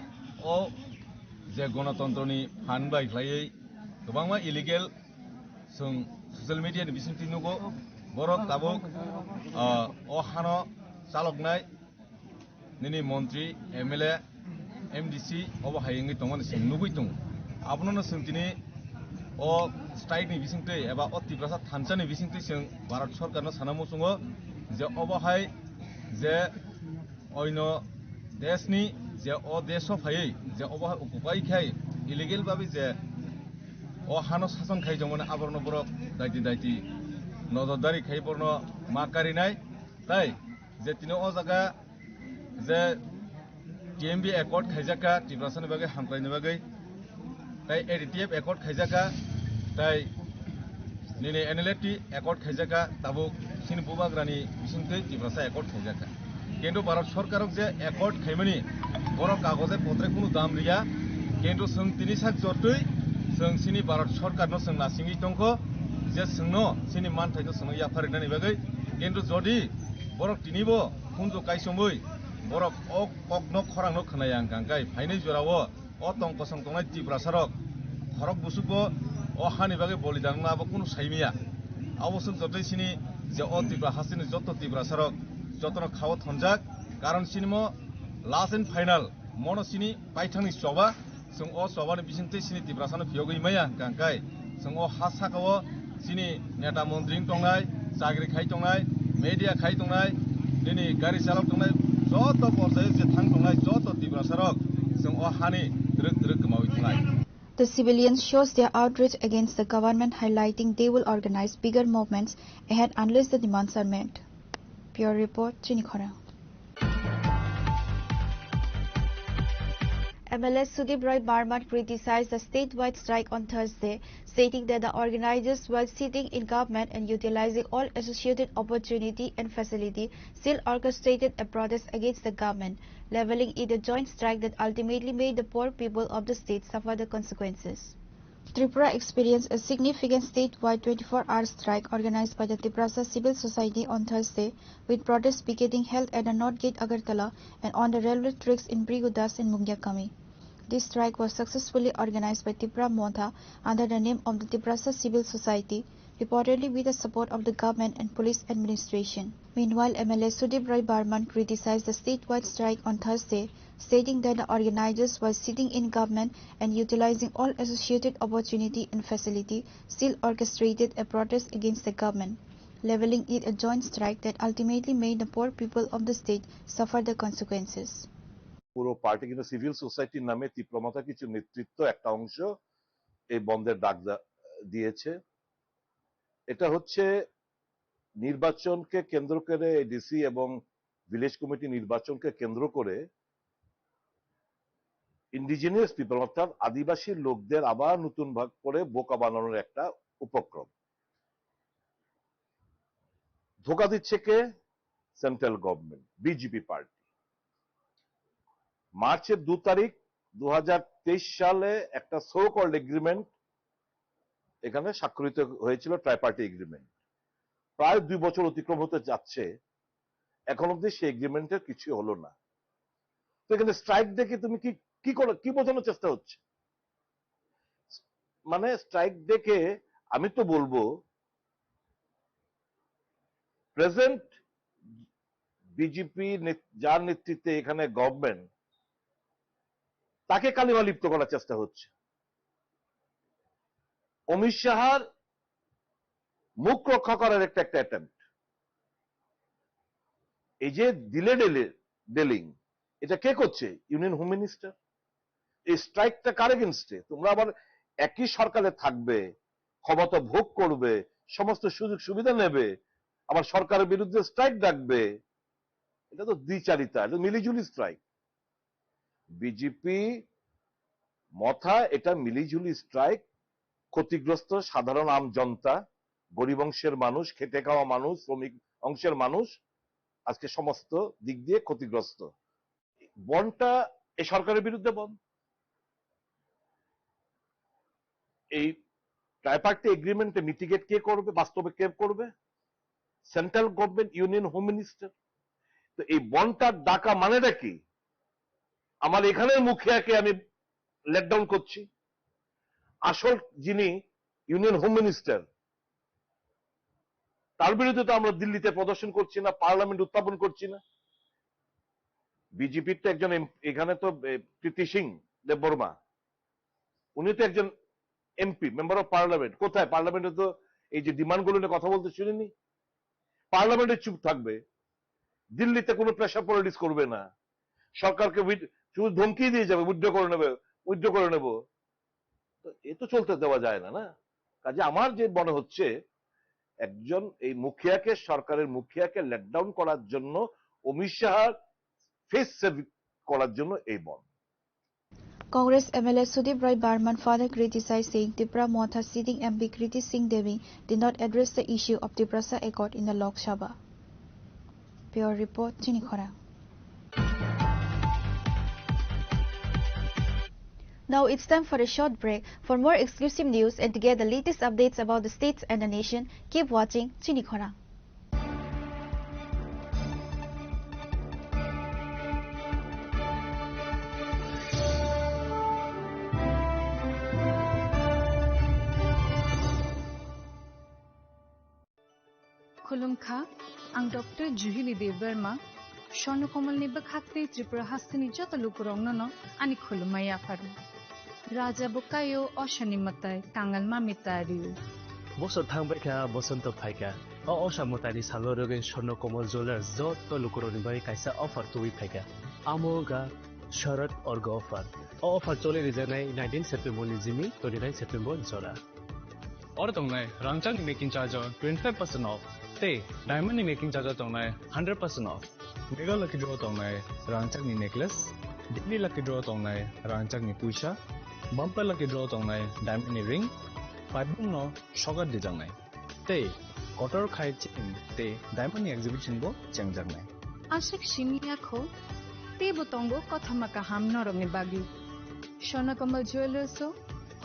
अ जे गणतन्त्रनि फान बायख्लायै गोबांमा इलिगेल जों ससियेल मिडियानि बिसिंथि नुगो बरक ताबुक हानो चालकनाय निनि मन्त्री एमएलए एमडीसी अब हायंगै दंमोन जों नुगै दं आपनोनो सोंथिनि स्ट्राइकनि बिसिंथै एबा तिब्रासा थानसानि बिसिंथै जों भारत सरकारनो सानामु सङो जे अबहाय जे अन्य देशनि जे देशआव फायै जे अबहाय अकुपायखाय इलिगेल भाबै जे हानो शासन खायजोंमोन आबरनो बरक दायति नजरदारि खायबरनो माकारिनाय ताई जे तिनो जागा जे टीएमबी एकॉर्ड खायजाका तिब्रासानि बागै हामख्लायनो बागै ताई एडीटीएफ एकॉर्ड खायजाका ताई निने एनएलएटी एकॉर्ड खायजाका ताबुक सिन बुबाग्रानि बिसिंथै तिब्रासा एकॉर्ड खायजाका किन्तु भारत सरकारक जे एकॉर्ड खायमानि बरक कागजे पत्रे कुनु दाम रिया किन्तु जों तिनि साक जरतै जों सिनि भारत सरकारनो जों नासिङै दंखो जे जोंनो सिनि मानथायनो जोंनो याफारिनानै बागै किन्तु जदि बरक तिनिबो खुंजो कायसमै बरक ककनो खरांनो खोनाया गांगाय फाइनै जरावो तंक संतंनाय तिब्रासारक खरक बुसुबो हानि बागै बलिदान नाबो कुनु साइमिया आवसों जतै सिनि जे तिब्रा हासिनि जत तिब्रासारक जतनो खाव थनजाक कारण सिनिमो लास्ट एंड फाइनल मनो सिनि पाइथांनि सवा जों सवानि बिसिंथै सिनि तिब्रासानो फियोगै माया गांगाय जों हा साकावो सिनि नेता मन्त्री दंनाय चाकरि खाय दंनाय मीडिया खाय दंनाय दिनै गारि चालक दंनाय जत पर्याय जे थां दंनाय जत तिब्रासारक जों हानि द्रक गमावै थानाय The civilians shows their outrage against the government, highlighting they will organize bigger movements ahead unless the demands are met. Pure report, Chinikhora. MLA Sudip Roy Barman criticized the statewide strike on Thursday, stating that the organizers, while sitting in government and utilizing all associated opportunity and facility, still orchestrated a protest against the government, leveling it a joint strike that ultimately made the poor people of the state suffer the consequences. Tripura experienced a significant statewide 24-hour strike organized by the Tibrasa Civil Society on Thursday, with protest picketing held at the North Gate Agartala and on the railway tracks in Brigudas and Mungyakami. This strike was successfully organized by Tipra Montha under the name of the Tibrasa Civil Society, reportedly with the support of the government and police administration. Meanwhile, MLA Sudip Roy Barman criticized the statewide strike on Thursday, stating that the organizers, while sitting in government and utilizing all associated opportunity and facility, still orchestrated a protest against the government, leveling it a joint strike that ultimately made the poor people of the state suffer the consequences. পুরো party কিন্তু civil সোসাইটির নামে তীব্রমতা কিছু নেতৃত্ব একটা অংশ এই বন্ধের ডাক দিয়েছে। এটা হচ্ছে নির্বাচনকে কেন্দ্র করে ডিসি এবং ভিলেজ কমিটি নির্বাচনকে কেন্দ্র করে ইন্ডিজিনিয়াস পিপল অর্থাৎ আদিবাসী লোকদের আবার নতুন ভাগ করে বোকা বানানোর একটা উপক্রম। ধোকা দিচ্ছে কে? Central government, BJP party. মার্চের 2 তারিখ 2023 সালে একটা সো কল্ড এগ্রিমেন্ট এখানে স্বাক্ষরিত হয়েছিল, ট্রাইপার্টি এগ্রিমেন্ট। প্রায় 2 বছর অতিক্রম হতে যাচ্ছে, এখন অব্দি সেই এগ্রিমেন্টের কিছু হলো না। তো এখানে স্ট্রাইক দেখে তুমি কি বোঝানোর চেষ্টা হচ্ছে? মানে স্ট্রাইক দেখে আমি তো বলবো প্রেজেন্ট বিজেপি যার নেতৃত্বে এখানে গভর্নমেন্ট, তাকে কালিমা লিপ্ত করার চেষ্টা হচ্ছে। অমিত শাহর মুখ রক্ষা করার একটা অ্যাটেম্প্ট। এই যে ডেলিং, এটা কে করছে? Union home minister. এই স্ট্রাইকটা কার এগেইনস্টে? তোমরা আবার একই সরকারে থাকবে, ক্ষমতা ভোগ করবে, সমস্ত সুযোগ সুবিধা নেবে, আবার সরকারের বিরুদ্ধে স্ট্রাইক ডাকবে। এটা তো দ্বিচারিতা, এটা মিলিজুলি স্ট্রাইক। বিজেপি মথা এটা মিলিজুলি স্ট্রাইক। ক্ষতিগ্রস্ত সাধারণ আম জনতা, গরিব অংশের মানুষ, খেটে খাওয়া মানুষ, শ্রমিক অংশের মানুষ আজকে সমস্ত দিক দিয়ে ক্ষতিগ্রস্ত। বনটা এই সরকারের বিরুদ্ধে বন। এই ট্রাইপার্টি এগ্রিমেন্টে মিটিগেট কে করবে? বাস্তবে কে করবে? Central government, union home minister. তো এই বনটার ডাকা মানেটা কি? আমার এখানের মুখিয়াকে আমি লেটডাউন করছি। আসল যিনি ইউনিয়ন হোম মিনিস্টার, তার বিরুদ্ধে তো আমরা দিল্লিতে প্রদর্শন করছি না, পার্লামেন্ট উত্থাপন করছি না। বিজেপির তো একজন এখানে তো প্রীতি সিং দেববর্মা, উনি তো একজন এমপি, মেম্বার অফ পার্লামেন্ট। কোথায় পার্লামেন্টে তো এই যে ডিমান্ডগুলো নিয়ে কথা বলতে শুনিনি। পার্লামেন্টে চুপ থাকবে, দিল্লিতে কোনো প্রেশার পলিটিক্স করবে না, সরকারকে শুধু ধমকি দিয়ে যাবে উইথড্র করে নেব। এ তো চলতে দেওয়া যায় না। না, কাজে আমার যে মনে হচ্ছে একজন এই মুখিয়াকে, সরকারের মুখিয়াকে লেটডাউন করার জন্য, অমিত শাহ ফেস সেভ করার জন্য এই বন্ধ। Congress MLA Sudip Roy Barman further criticized, saying Tripura Motha sitting MP Kriti Singh Devi did not address the issue of Triprasa Accord in the Lok Sabha. Pure report, Chinikhora. Now it's time for a short break. For more exclusive news and to get the latest updates about the states and the nation, keep watching Chinikhora. खुलुमखा आं doctor जुहिली Debbarma स्वर्णकमलनि बखाते Tripura हास्तिनि जत लुकुरंगनो आनि खुलुमाया फारु राजा Bukayo अशनिमताय Kangal मामितारिउ বছর থাংবাইকা বসন্ত ফাইকা অসামতানি সালরগে Swarnakamal jewellers যত লুকুরনি by কাইসা offer তুই ফাইকা আমোগা শরৎ org offer চলে রিজানাই 19 September Jimmy 29 September জরা और तंगनाय रांगचांग मेकिंग चार्ज 25% ऑफ ते डायमंड मेकिंग चार्ज तंगनाय 100% ऑफ मेगा लकी ड्रॉ तंगनाय रांगचांग नेकलेस डिग्री लकी ड्रॉ तंगनाय रांगचांग पुइसा बम्पर लकी ड्रॉ तंगनाय डायमंड रिंग फाइबुंग नो शगर दिजांगनाय ते कटर खाइ चिन ते डायमंड एग्जिबिशन बो चेंगजांगनाय आशिक शिमियाखो ते बतंगो कथामाका हाम नरंगनि बागि स्वर्णकमल ज्वेलर्सो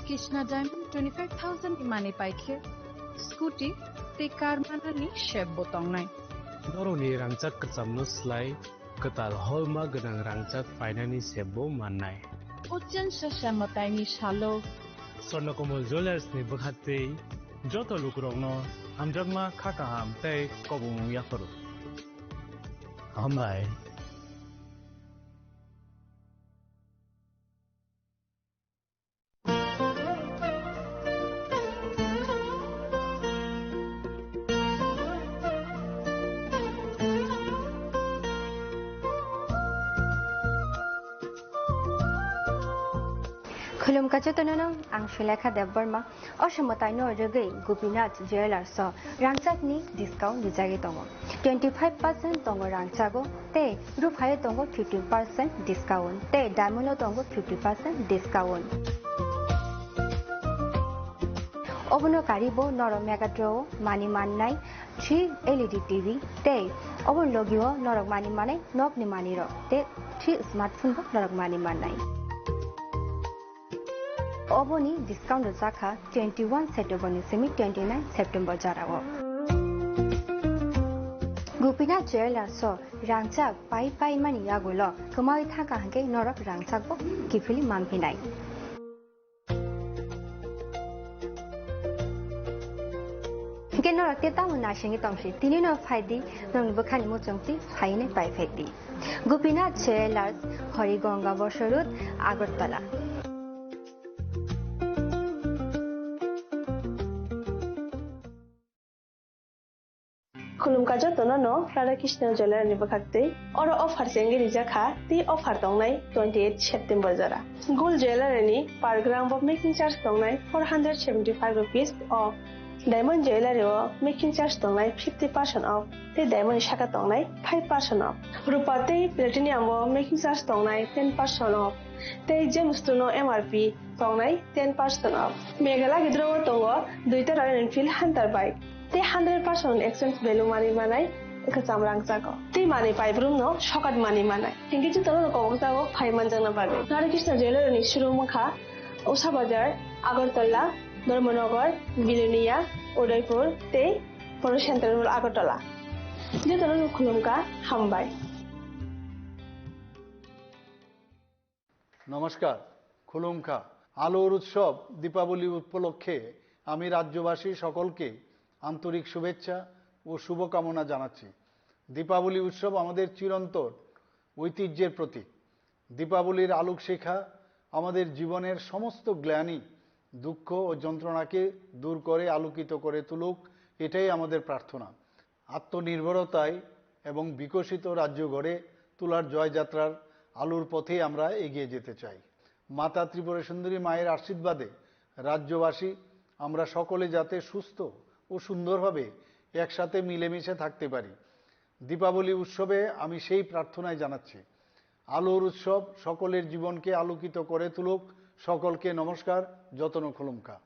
कृष्णा डायमंड 25,000 इमाने पाइखे स्कूटी ते कार मानानि शेप बोतंगनाय नरनि रांचाक कचामनो स्लाय कताल हलमा गनां रांचाक फाइनानि सेबो माननाय उज्जन ससामतायनि सालो स्वर्णकमल ज्वेलर्स नि बखाते जत लुकुरंगनो हामजागमा खाकाहाम तै कबुं याफरो हामबाय खुलुमकाचो तननो आं सुलेखा देवबर्मा असमतायनो रगै गोपीनाथ ज्वेलर्स रांचाकनि डिस्काउंट दिजागे दङ 25% दङ रांचागो ते रुफाय दङ 15% डिस्काउंट ते डायमंड दङ 50% डिस्काउंट अबनो कारिबो नरम मेगाड्रो मानि माननाय 3 LED टीवी ते अबन लगियो नरक मानि माने नकनि मानि र ते 3 स्मार्टफोन बो नरक मानि माननाय अबोनी डिस्काउंट जाखा 21 सेप्टेम्बर निसिमी 29 सेप्टेम्बर जारावो गोपीनाथ ज्वेलर्स रांचाक पाई मानि यागुलो कमाई थाका हंगे नरक रांचाक बो किफिली मामहिनाय के नरक तेता मुना सिंगी तंगसि तिनि न फाइदि नंग बखानि मुचंगति फाइने पाइफेक्ति गोपीनाथ ज्वेलर्स हरिगंगा बसरुत आगरतला खुलुमकाजो तननो राधाकृष्ण ज्वेलर नि बखाते और ऑफर सेंगे रिजाखा ती ऑफर दंनाय 28 सेप्टेम्बर जरा गोल्ड ज्वेलर नि per gram off making charge दंनाय 475 rupees off diamond jeweller making charge दंनाय 50% ऑफ ते डायमंड शाखा दंनाय 5% ऑफ रुपा ते प्लेटिनियम मेकिंग चार्ज दंनाय 10% ऑफ ते जेम्स तुनो एमआरपी दंनाय 10% ऑफ मेघाला गिद्रो दंग दुइटा रॉयल एनफील्ड हंटर बाइक ते 100% एक्सचेंज वैल्यू मानि मानाय कचाम रांचाको ते मानि पाइब्रुम न शकात मानि मानाय थिंकि जो तनो कबजागो फाइमान जंगना बागे राधाकृष्ण ज्वेलर नि शुरुमुखा उषा बाजार आगरतला धर्मनगर बिलुनिया उदयपुर ते परो सेंटर आगरतला जे तनो खुलुमका हामबाय नमस्कार খুলুমখা আলোর উৎসব দীপাবলি উপলক্ষে আমি রাজ্যবাসী সকলকে আন্তরিক শুভেচ্ছা ও শুভকামনা জানাচ্ছি। দীপাবলি উৎসব আমাদের চিরন্তন ঐতিহ্যের প্রতীক। দীপাবলির আলোক শিখা আমাদের জীবনের সমস্ত গ্লানি দুঃখ ও যন্ত্রণাকে দূর করে আলোকিত করে তুলুক, এটাই আমাদের প্রার্থনা। আত্মনির্ভরতায় এবং বিকশিত রাজ্য গড়ে তোলার জয়যাত্রার আলোর পথে আমরা এগিয়ে যেতে চাই। মাতা ত্রিপুরা সুন্দরী মায়ের আশীর্বাদে রাজ্যবাসী আমরা সকলে যাতে সুস্থ ও সুন্দরভাবে একসাথে মিলেমিশে থাকতে পারি। দীপাবলি উৎসবে আমি সেই প্রার্থনাই জানাচ্ছি। আলোর উৎসব সকলের জীবনকে আলোকিত করে তুলুক। সকলকে নমস্কার। যতন খুলুমকা।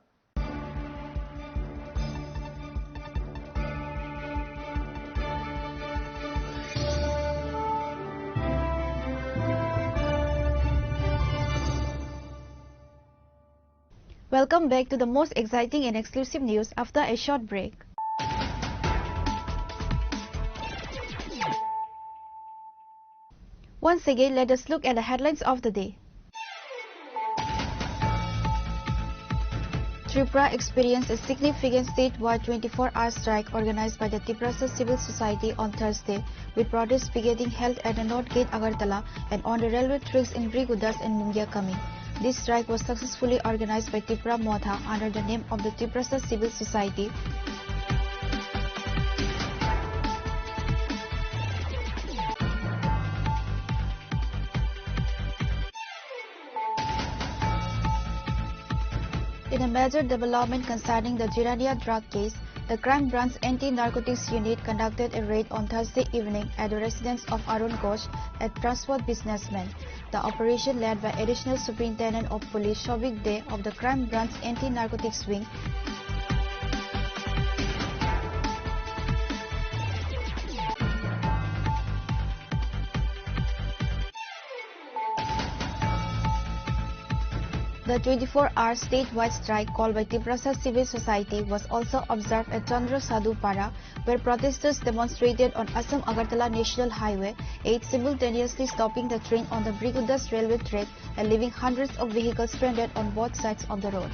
Welcome back to the most exciting and exclusive news after a short break. Once again, let us look at the headlines of the day. Tripura experienced a significant statewide 24-hour strike organized by the Tiprasa Civil Society on Thursday, with protests beginning held at the North Gate Agartala and on the railway tracks in Brigudas and Mungya Kami. This strike was successfully organized by Tripura Motha under the name of the Tiprasa Civil Society. In a major development concerning the Jirania drug case, the Crime Branch Anti-Narcotics Unit conducted a raid on Thursday evening at the residence of Arun Ghosh, a transport businessman. The operation, led by Additional Superintendent of Police Shobik Dey of the Crime Branch Anti-Narcotics Wing, The 24-hour statewide strike called by Tiprasa Civil Society was also observed at Chandra Sadhu Para, where protesters demonstrated on Assam-Agartala National Highway 8, simultaneously stopping the train on the Brigudas railway track and leaving hundreds of vehicles stranded on both sides of the road.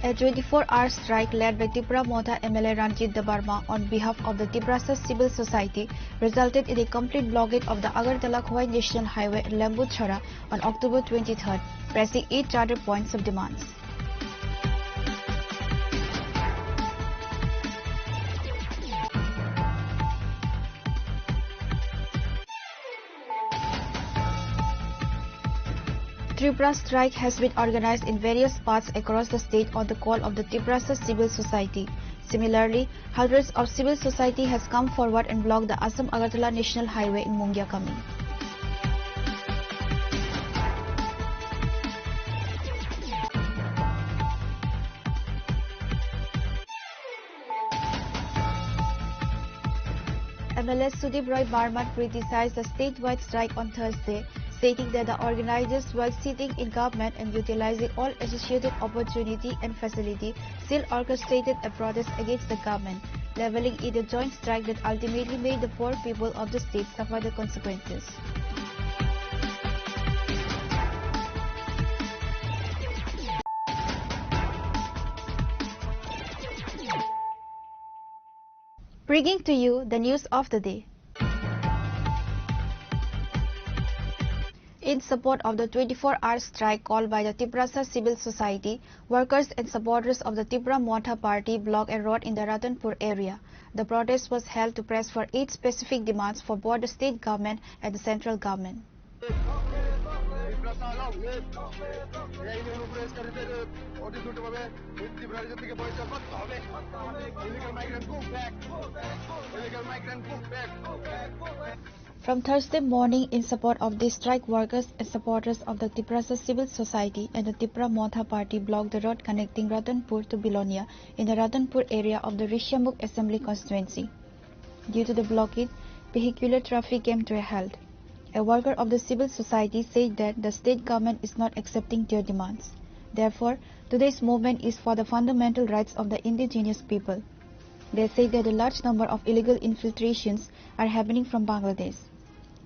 A 24-hour strike led by Tripura Motha MLA Ranjit Dabarma on behalf of the Tiprasa Civil Society resulted in a complete blockade of the Agartala-Khowai National Highway in Lembu-Chhara on October 23rd, pressing 8 charter points of demands. Tripura strike has been organized in various parts across the state on the call of the Tiprasa Civil Society. Similarly, hundreds of civil society has come forward and blocked the Assam-Agartala National Highway in Mungya Kami. MLA Sudip Roy Barman criticized the statewide strike on Thursday, stating that the organizers, while sitting in government and utilizing all associated opportunity and facility, still orchestrated a protest against the government, leveling it a joint strike that ultimately made the poor people of the state suffer the consequences. Bringing to you the news of the day. In support of the 24-hour strike called by the Tiprasa Civil Society, workers and supporters of the Tripura Motha Party blocked a road in the Ratanpur area. The protest was held to press for 8 specific demands for both the state government and the central government. From Thursday morning, in support of this strike, workers and supporters of the Tiprasa Civil Society and the Tripura Motha Party blocked the road connecting Ratanpur to Bilonia in the Ratanpur area of the Rishyamukh Assembly constituency. Due to the blockade, vehicular traffic came to a halt. A worker of the civil society said that the state government is not accepting their demands. Therefore, Today's movement is for the fundamental rights of the indigenous people. They say that a large number of illegal infiltrations are happening from Bangladesh.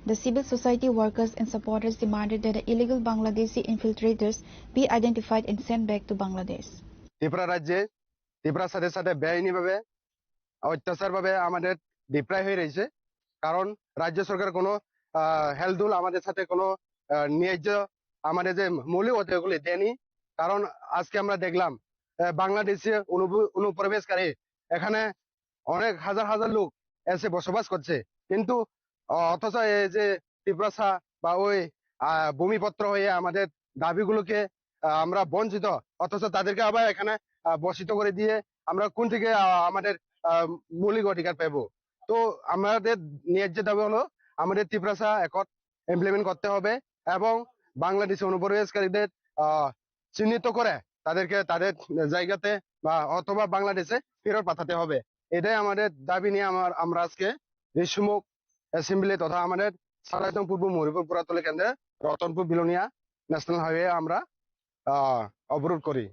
The civil society workers and supporters demanded that the illegal Bangladeshi infiltrators be identified and sent back to Bangladesh. Tripura রাজ্যে ত্রিপুরার সাথে সাথে বেআইনিভাবে অত্যাচারভাবে আমাদের ডিপ্রায় হয়ে রয়েছে, কারণ রাজ্য সরকার কোনো হেলদুল আমাদের সাথে কোনো ন্যায্য আমাদের যে মৌলিক অধিকারগুলি দেয়নি। কারণ আজকে আমরা দেখলাম বাংলাদেশে অনুপ্রবেশকারী এখানে অনেক হাজার হাজার লোক এসে বসবাস করছে, কিন্তু অথচ এই যে ত্রিপুরা বা ওই ভূমিপত্র হয়ে আমাদের দাবিগুলোকে আমরা বঞ্চিত, অথচ তাদেরকে আবার এখানে বসিত করে দিয়ে আমরা কোন থেকে আমাদের মৌলিক অধিকার পাবো। তো আমাদের ন্যায্য দাবি হলো আমাদের ত্রিপুরা একট ইমপ্লিমেন্ট করতে হবে এবং বাংলাদেশি অনুপ্রবেশকারীদের চিহ্নিত করে তাদেরকে তাদের জায়গাতে বা অথবা বাংলাদেশে ফেরত পাঠাতে হবে। এটাই আমাদের দাবি নিয়ে আমরা আজকে ঋষিমুখ অ্যাসেম্বলি তথা আমাদের সারাইতং পূর্ব মহিপুর পুরাতলী কেন্দ্রে রতনপুর বিলোনিয়া ন্যাশনাল হাইওয়ে আমরা অবরোধ করি।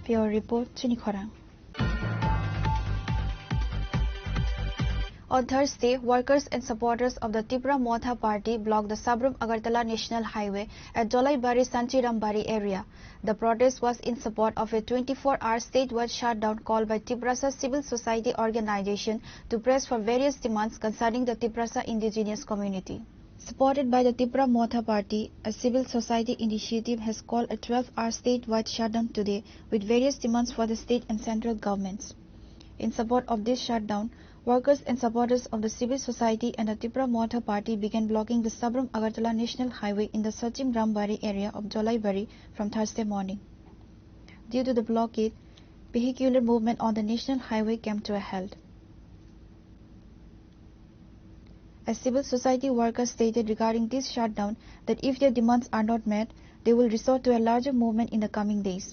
Bureau Report, Chinikhorang. On Thursday, workers and supporters of the Tripura Motha Party blocked the Sabrum Agartala National Highway at Jolaibari Sanchirambari area. The protest was in support of a 24-hour statewide shutdown called by Tripura civil society organization to press for various demands concerning the Tripura indigenous community. Supported by the Tripura Motha Party, a civil society initiative has called a 12-hour statewide shutdown today with various demands for the state and central governments. In support of this shutdown, workers and supporters of the civil society and the Tripura Motha Party began blocking the Sabrum Agartala National Highway in the Sachim Rambari area of Jolaibari from Thursday morning. Due to the blockade, vehicular movement on the national highway came to a halt. As civil society workers stated regarding this shutdown that if their demands are not met, they will resort to a larger movement in the coming days.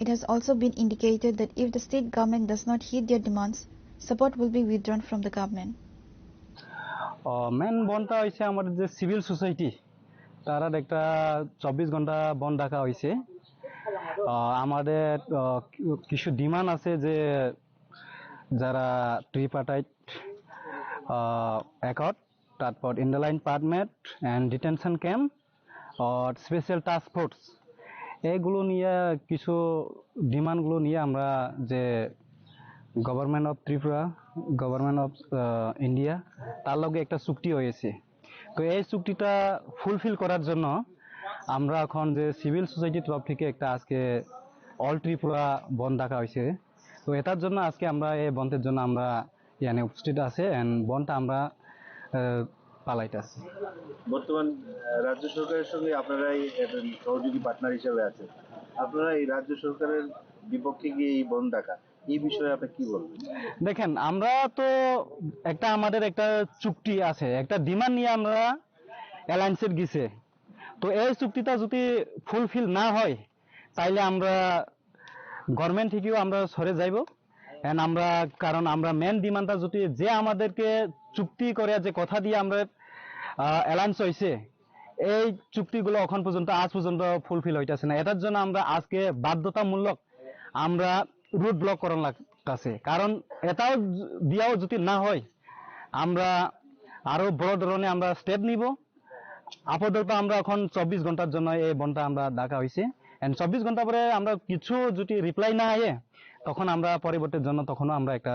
It has also been indicated that if the state government does not heed their demands, support will be withdrawn from the government. মেন বনটা হয়েছে আমাদের যে civil society তারা একটা 24 ঘন্টা বন ডাকা হয়েছে। আমাদের কিছু ডিমান্ড আছে যে যারা ট্রিপার্টাইট অ্যাকর্ড, তারপর ইন্ডারলাইন permit and detention camp R special task force, এইগুলো নিয়ে কিছু ডিমান্ডগুলো নিয়ে আমরা যে government of Tripura, government of India তার লগে একটা চুক্তি হয়েছে। তো এই চুক্তিটা ফুলফিল করার জন্য আমরা এখন যে সিভিল সোসাইটির তরফ থেকে একটা আজকে অল ত্রিপুরা বন্ধ ডাকা হয়েছে। তো এটার জন্য আজকে আমরা এই বন্ধের জন্য আমরা এখানে উপস্থিত আছে এন্ড বন্ধটা আমরা পালাইতেছি। বর্তমান রাজ্য সরকারের সঙ্গে আপনারাই সহযোগী পার্টনার হিসেবে আছেন, আপনারা এই রাজ্য সরকারের বিপক্ষে গিয়ে এই বন্ধ ডাকা, এই বিষয়ে আপনি কি বলবেন? দেখেন, আমরা তো একটা আমাদের একটা চুক্তি আছে, একটা ডিমান্ড নিয়ে আমরা অ্যালায়েন্সের গেছে। তো এই চুক্তিটা যদি ফুলফিল না হয় তাইলে আমরা গভর্নমেন্ট থেকেও আমরা সরে যাইব। এন্ড আমরা কারণ আমরা মেন ডিমান্ডটা যদি যে আমাদেরকে চুক্তি করে যে কথা দিয়ে আমরা অ্যালায়েন্স হয়েছে, এই চুক্তিগুলো এখন পর্যন্ত আজ পর্যন্ত ফুলফিল হইতেছে না। এটার জন্য আমরা আজকে বাধ্যতামূলক আমরা রুট ব্লক করার লাগতেছে। কারণ এটাও দিয়াও যদি না হয় আমরা আরো বড় ধরনের আমরা স্টেপ নিব। আপাতত আমরা এখন 24 ঘন্টার জন্য এই বনটা আমরা ডাকা হয়েছে। এন্ড 24 ঘন্টা পরে আমরা কিছু যদি রিপ্লাই না আয়ে তখন আমরা পরবর্তীর জন্য তখনও আমরা একটা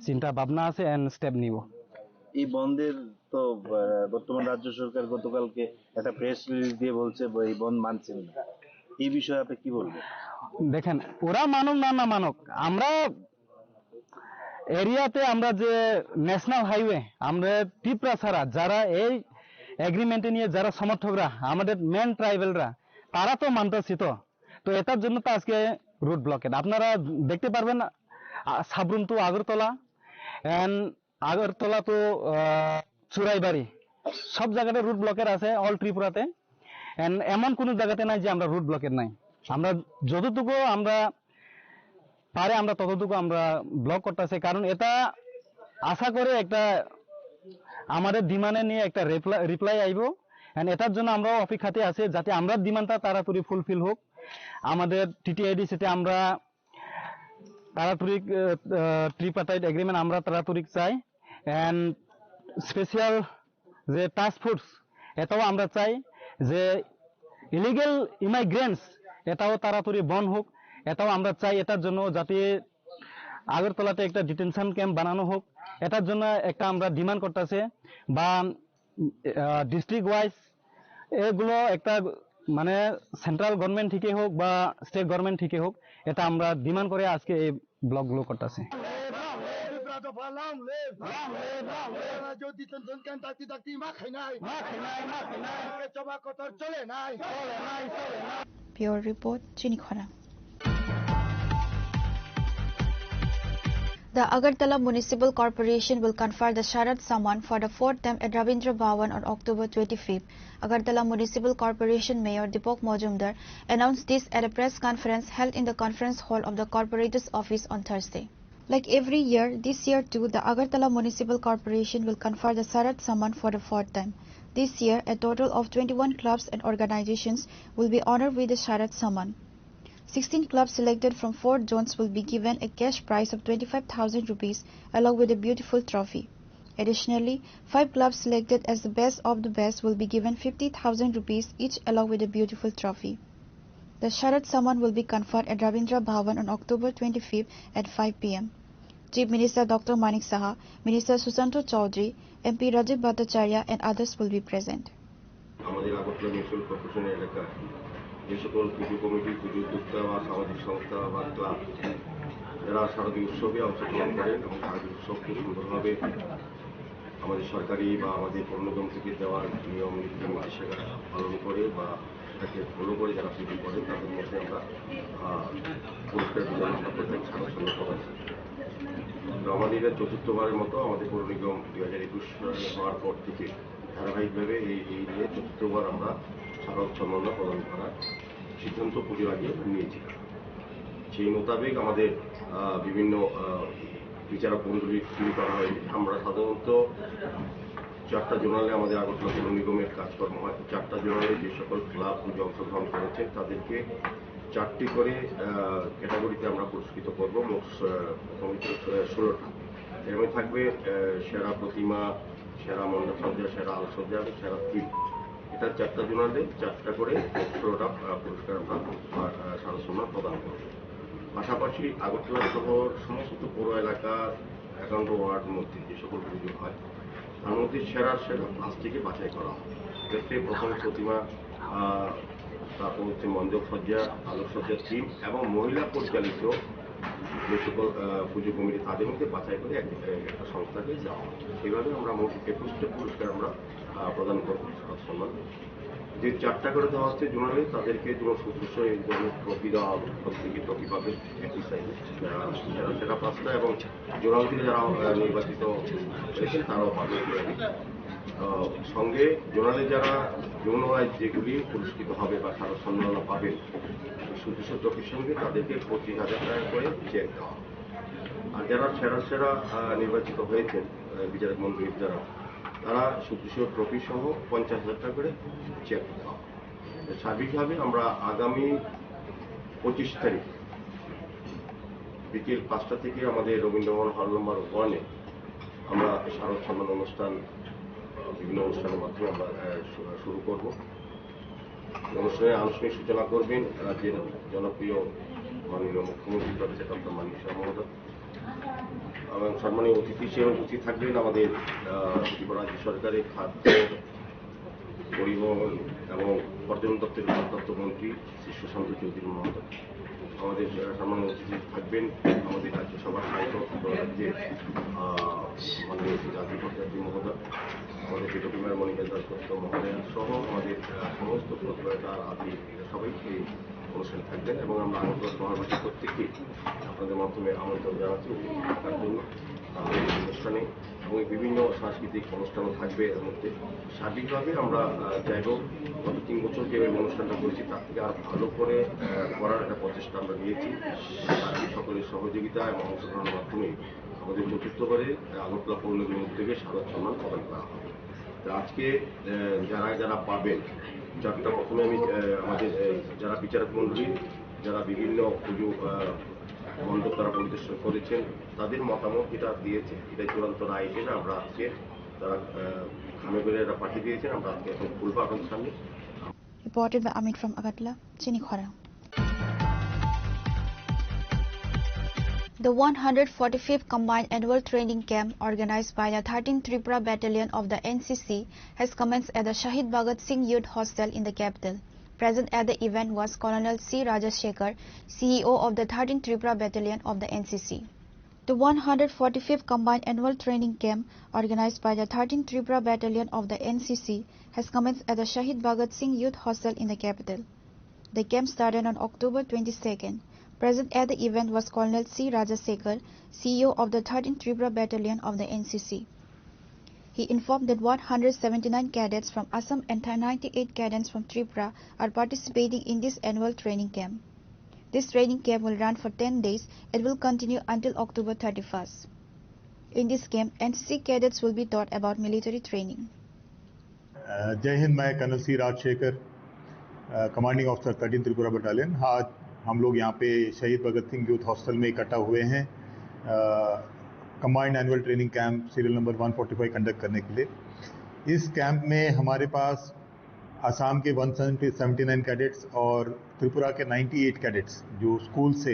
চিন্তা ভাবনা আছে এন্ড স্টেপ নিব। এই বন্ধের তো বর্তমান রাজ্য সরকার গতকালকে একটা প্রেস রিলিজ দিয়ে বলছে এই বন্ধ মানছেন না, এই বিষয়ে আপনি কি বলবেন? দেখেন, ওরা মানুক না না মানুক, আমরা এরিয়াতে আমরা যে ন্যাশনাল হাইওয়ে আমরা ত্রিপুরা ছাড়া যারা এই এগ্রিমেন্টে নিয়ে যারা সমর্থকরা আমাদের মেন ট্রাইবেলরা তারা তো মানতেছি। তো এটার জন্য তো আজকে রুট ব্লকেড আপনারা দেখতে পারবেন। সাবরুম টু আগরতলা এন্ড আগরতলা তো চুরাইবাড়ি সব জায়গাতে রুট ব্লকের আছে অল ত্রিপুরাতে। এন্ড এমন কোন জায়গাতে নাই যে আমরা রুট ব্লকের নাই। আমরা যতটুকু আমরা পারে আমরা ততটুকু আমরা ব্লক করতেছি, কারণ এটা আশা করে একটা আমাদের ডিমান্ডে নিয়ে একটা রিপ্লাই আইব। এন্ড এটার জন্য আমরা অপেক্ষাতে আছি যাতে আমরা ডিমান্ডটা তাড়াতাড়ি ফুলফিল হোক। আমাদের টিটিআইডিসিতে আমরা তাড়াতাড়ি ট্রিপার্টাইট এগ্রিমেন্ট আমরা তাড়াতাড়ি চাই। এন্ড স্পেশাল যে টাস্ক ফোর্স এটাও আমরা চাই, যে ইলিগেল ইমাইগ্রেন্টস এটাও তাড়াতাড়ি বন্ধ হোক, এটাও আমরা চাই। এটার জন্য যাতে আগরতলাতে একটা ডিটেনশন ক্যাম্প বানানো হোক, এটার জন্য একটা আমরা ডিমান্ড করতেছে। বা ডিস্ট্রিক্ট ওয়াইজ এগুলো একটা মানে সেন্ট্রাল গভর্নমেন্ট থেকে হোক বা স্টেট গভর্নমেন্ট থেকে হোক, এটা আমরা ডিমান্ড করে আজকে এই ব্লকগুলো করতেছি। Pure report, Chinikhona. The Agartala Municipal Corporation will confer the Sharad Samman for the fourth time at Ravindra Bhavan on October 25th. Agartala Municipal Corporation Mayor Deepak Majumdar announced this at a press conference held in the conference hall of the corporator's office on Thursday. Like every year, this year too, the Agartala Municipal Corporation will confer the Sharad Samman for the fourth time. This year, a total of 21 clubs and organizations will be honored with the Sharad Samman. 16 clubs selected from 4 zones will be given a cash prize of 25,000 rupees along with a beautiful trophy. Additionally, 5 clubs selected as the best of the best will be given 50,000 rupees each along with a beautiful trophy. The Sharad Samman will be conferred at Ravindra Bhavan on October 25th at 5 p.m. Chief Minister Dr. Manik Saha, Minister Susanto Chaudhary, MP Rajiv Bhattacharya and others will be present. আমাদের Agartala municipal কর্পোরেশনের এলাকায় যে সকল পুজো committee, পুজো উদ্যোক্তা বা সামাজিক সংস্থা বা ক্লাব যারা শারদীয় উৎসবে অংশগ্রহণ করেন এবং শারদীয় উৎসব খুব সুন্দরভাবে আমাদের সরকারি বা আমাদের পৌর নিগম থেকে দেওয়ার নিয়ম নীতি নির্দেশিকা পালন করে বা সেটাকে ফলো করে যারা পুজো করেন তাদের মধ্যে আমরা পুরস্কার বিতরণ করতেন সারা সঙ্গে। তো আমাদের এটা চতুর্থবারের মতো আমাদের পৌর নিগম 2021 হওয়ার পর থেকে ধারাবাহিকভাবে এই নিয়ে চতুর্থবার আমরা শারদ সম্মাননা প্রদান করার সিদ্ধান্ত পুজোর আগে নিয়েছি। সেই মোতাবেক আমাদের বিভিন্ন বিচারক মন্ডলী তৈরি করা হয়েছে। আমরা সাধারণত 4টা জোনালে আমাদের আগরতলা পৌর নিগমের কাজকর্ম হয়। 4টা জোনালে যে সকল ক্লাব পুজো অংশগ্রহণ করেছেন তাদেরকে 4টি করে ক্যাটাগরিতে আমরা পুরস্কৃত করব। মোট 16টা। এর মধ্যে থাকবে সেরা প্রতিমা, সেরা মণ্ডপসজ্জা, সেরা আলোকসজ্জা এবং সেরা থিম। এটা 4টা জোনালে 4টা করে 16টা পুরস্কার আমরা শারদ সম্মান প্রদান করব। পাশাপাশি আগরতলা শহর সমস্ত পৌর এলাকার 11 ওয়ার্ডের মধ্যে যে সকল পুজো হয় তার মধ্যে সেরা 5টিকে বাছাই করা হয়। এক্ষেত্রে প্রথম প্রতিমা, তারপর হচ্ছে মণ্ডপসজ্জা, আলোকসজ্জার থিম এবং মহিলা পরিচালিত যে সকল পুজো কমিটি তাদের মধ্যে বাছাই করে একটা সংস্থাকে দেওয়া হয়। সেইভাবে আমরা মোট 21টা পুরস্কার আমরা প্রদান করব শারদ সম্মান। যে 4টা করে দেওয়া হচ্ছে জোনালে তাদেরকে জোনাল সদস্য এই ধরনের ট্রফি দেওয়া হবে। প্রত্যেকে ট্রফি পাবে একই সাইজে সেরা 5টা এবং জোনাল থেকে যারা নির্বাচিত হয়েছেন তারাও পাবে। সঙ্গে জোনালে যারা যৌন ওয়াইজ যেগুলি পুরস্কৃত হবে বা শারদ সম্মাননা পাবেন সদস্য ট্রফির সঙ্গে তাদেরকে 25,000 টাকা করে চেক দেওয়া হবে। আর যারা সেরা নির্বাচিত হয়েছেন বিচারক মন্ডলীর যারা তারা সদস্য ট্রফি সহ 50,000 টাকা করে চেক দেওয়া হবে। সার্বিকভাবে আমরা আগামী 25 তারিখ বিকেল 5টা থেকে আমাদের রবীন্দ্রভবন হল নম্বর 1-এ আমরা শারদ সম্মান অনুষ্ঠান বিভিন্ন অনুষ্ঠানের মাধ্যমে আমরা শুরু করব। অনুষ্ঠানের আনুষ্ঠানিক সূচনা করবেন রাজ্যের জনপ্রিয় মাননীয় মুখ্যমন্ত্রী ডক্টর মানিক সাহা মহোদয় এবং সম্মানীয় অতিথি হিসেবে উপস্থিত থাকবেন আমাদের ত্রিপুরা রাজ্য সরকারের খাদ্য, পরিবহন এবং পর্যটন দপ্তরের ভারপ্রাপ্ত মন্ত্রী শ্রী সুশান্ত চৌধুরী মহোদয়। আমাদের সম্মানীয় অতিথি থাকবেন আমাদের রাজ্যসভার সাংসদ রাজ্যের মাননীয় শ্রী রাজীব ভট্টাচার্য মহোদয়, আমাদের ডেপুটি মেয়র মনিকা দাসগুপ্ত মহোদয় সহ আমাদের সমস্ত প্রতিযোগিতা আদি সবাই এই অনুষ্ঠানে থাকবেন এবং আমরা আগরতলা শহরবাসী প্রত্যেককে আপনাদের মাধ্যমে আমন্ত্রণ জানাচ্ছি উপস্থিত থাকার জন্য অনুষ্ঠানে এবং বিভিন্ন সাংস্কৃতিক অনুষ্ঠানও থাকবে এর মধ্যে। সার্বিকভাবে আমরা যাই হোক গত 3 বছর যে অনুষ্ঠানটা করেছি তার থেকে আরো ভালো করে করার একটা প্রচেষ্টা আমরা নিয়েছি। সার্বিক সকলের সহযোগিতা এবং অংশগ্রহণের মাধ্যমে আমাদের চতুর্থ করে আগরতলা পৌর নিগম থেকে স্মারক সম্মান প্রদান করা হবে। আজকে যারা যারা পাবেন, যাত্রা প্রথমে আমি আমাদের যারা বিচারক মন্ডলী, যারা বিভিন্ন পুজো মণ্ডপ তারা পরিদর্শন করেছেন, তাদের মতামত যেটা দিয়েছে এটা চূড়ান্ত রায় হিসেবে আমরা আজকে তারা খামে করে এরা পাঠিয়ে দিয়েছেন। আমরা আজকে এখন খুলবো আপনাদের সামনে। Reported by Amit from Agartala, Chini Khora. The 145th Combined Annual Training Camp organized by the 13th Tripura Battalion of the NCC has commenced at the Shahid Bhagat Singh Youth Hostel in the capital. Present at the event was Colonel C. Rajashekar, CEO of the 13th Tripura Battalion of the NCC. The 145th Combined Annual Training Camp organized by the 13th Tripura Battalion of the NCC has commenced at the Shahid Bhagat Singh Youth Hostel in the capital. The camp started on October 22nd. Present at the event was Colonel C. Rajasekar, CEO of the 13th Tripura Battalion of the NCC. He informed that 179 cadets from Assam and 98 cadets from Tripura are participating in this annual training camp. This training camp will run for 10 days and will continue until October 31st. In this camp, NCC cadets will be taught about military training. जय हिंद। मैं colonel C Rajashekar, commanding officer 13 Tripura battalion. आज हम लोग यहाँ पे शहीद Bhagat Singh youth hostel में इकट्ठा हुए हैं combined annual training camp serial number 145 conduct करने के लिए। इस कैंप में हमारे पास असम के 179 कैडेट्स और त्रिपुरा के 98 कैडेट्स जो स्कूल से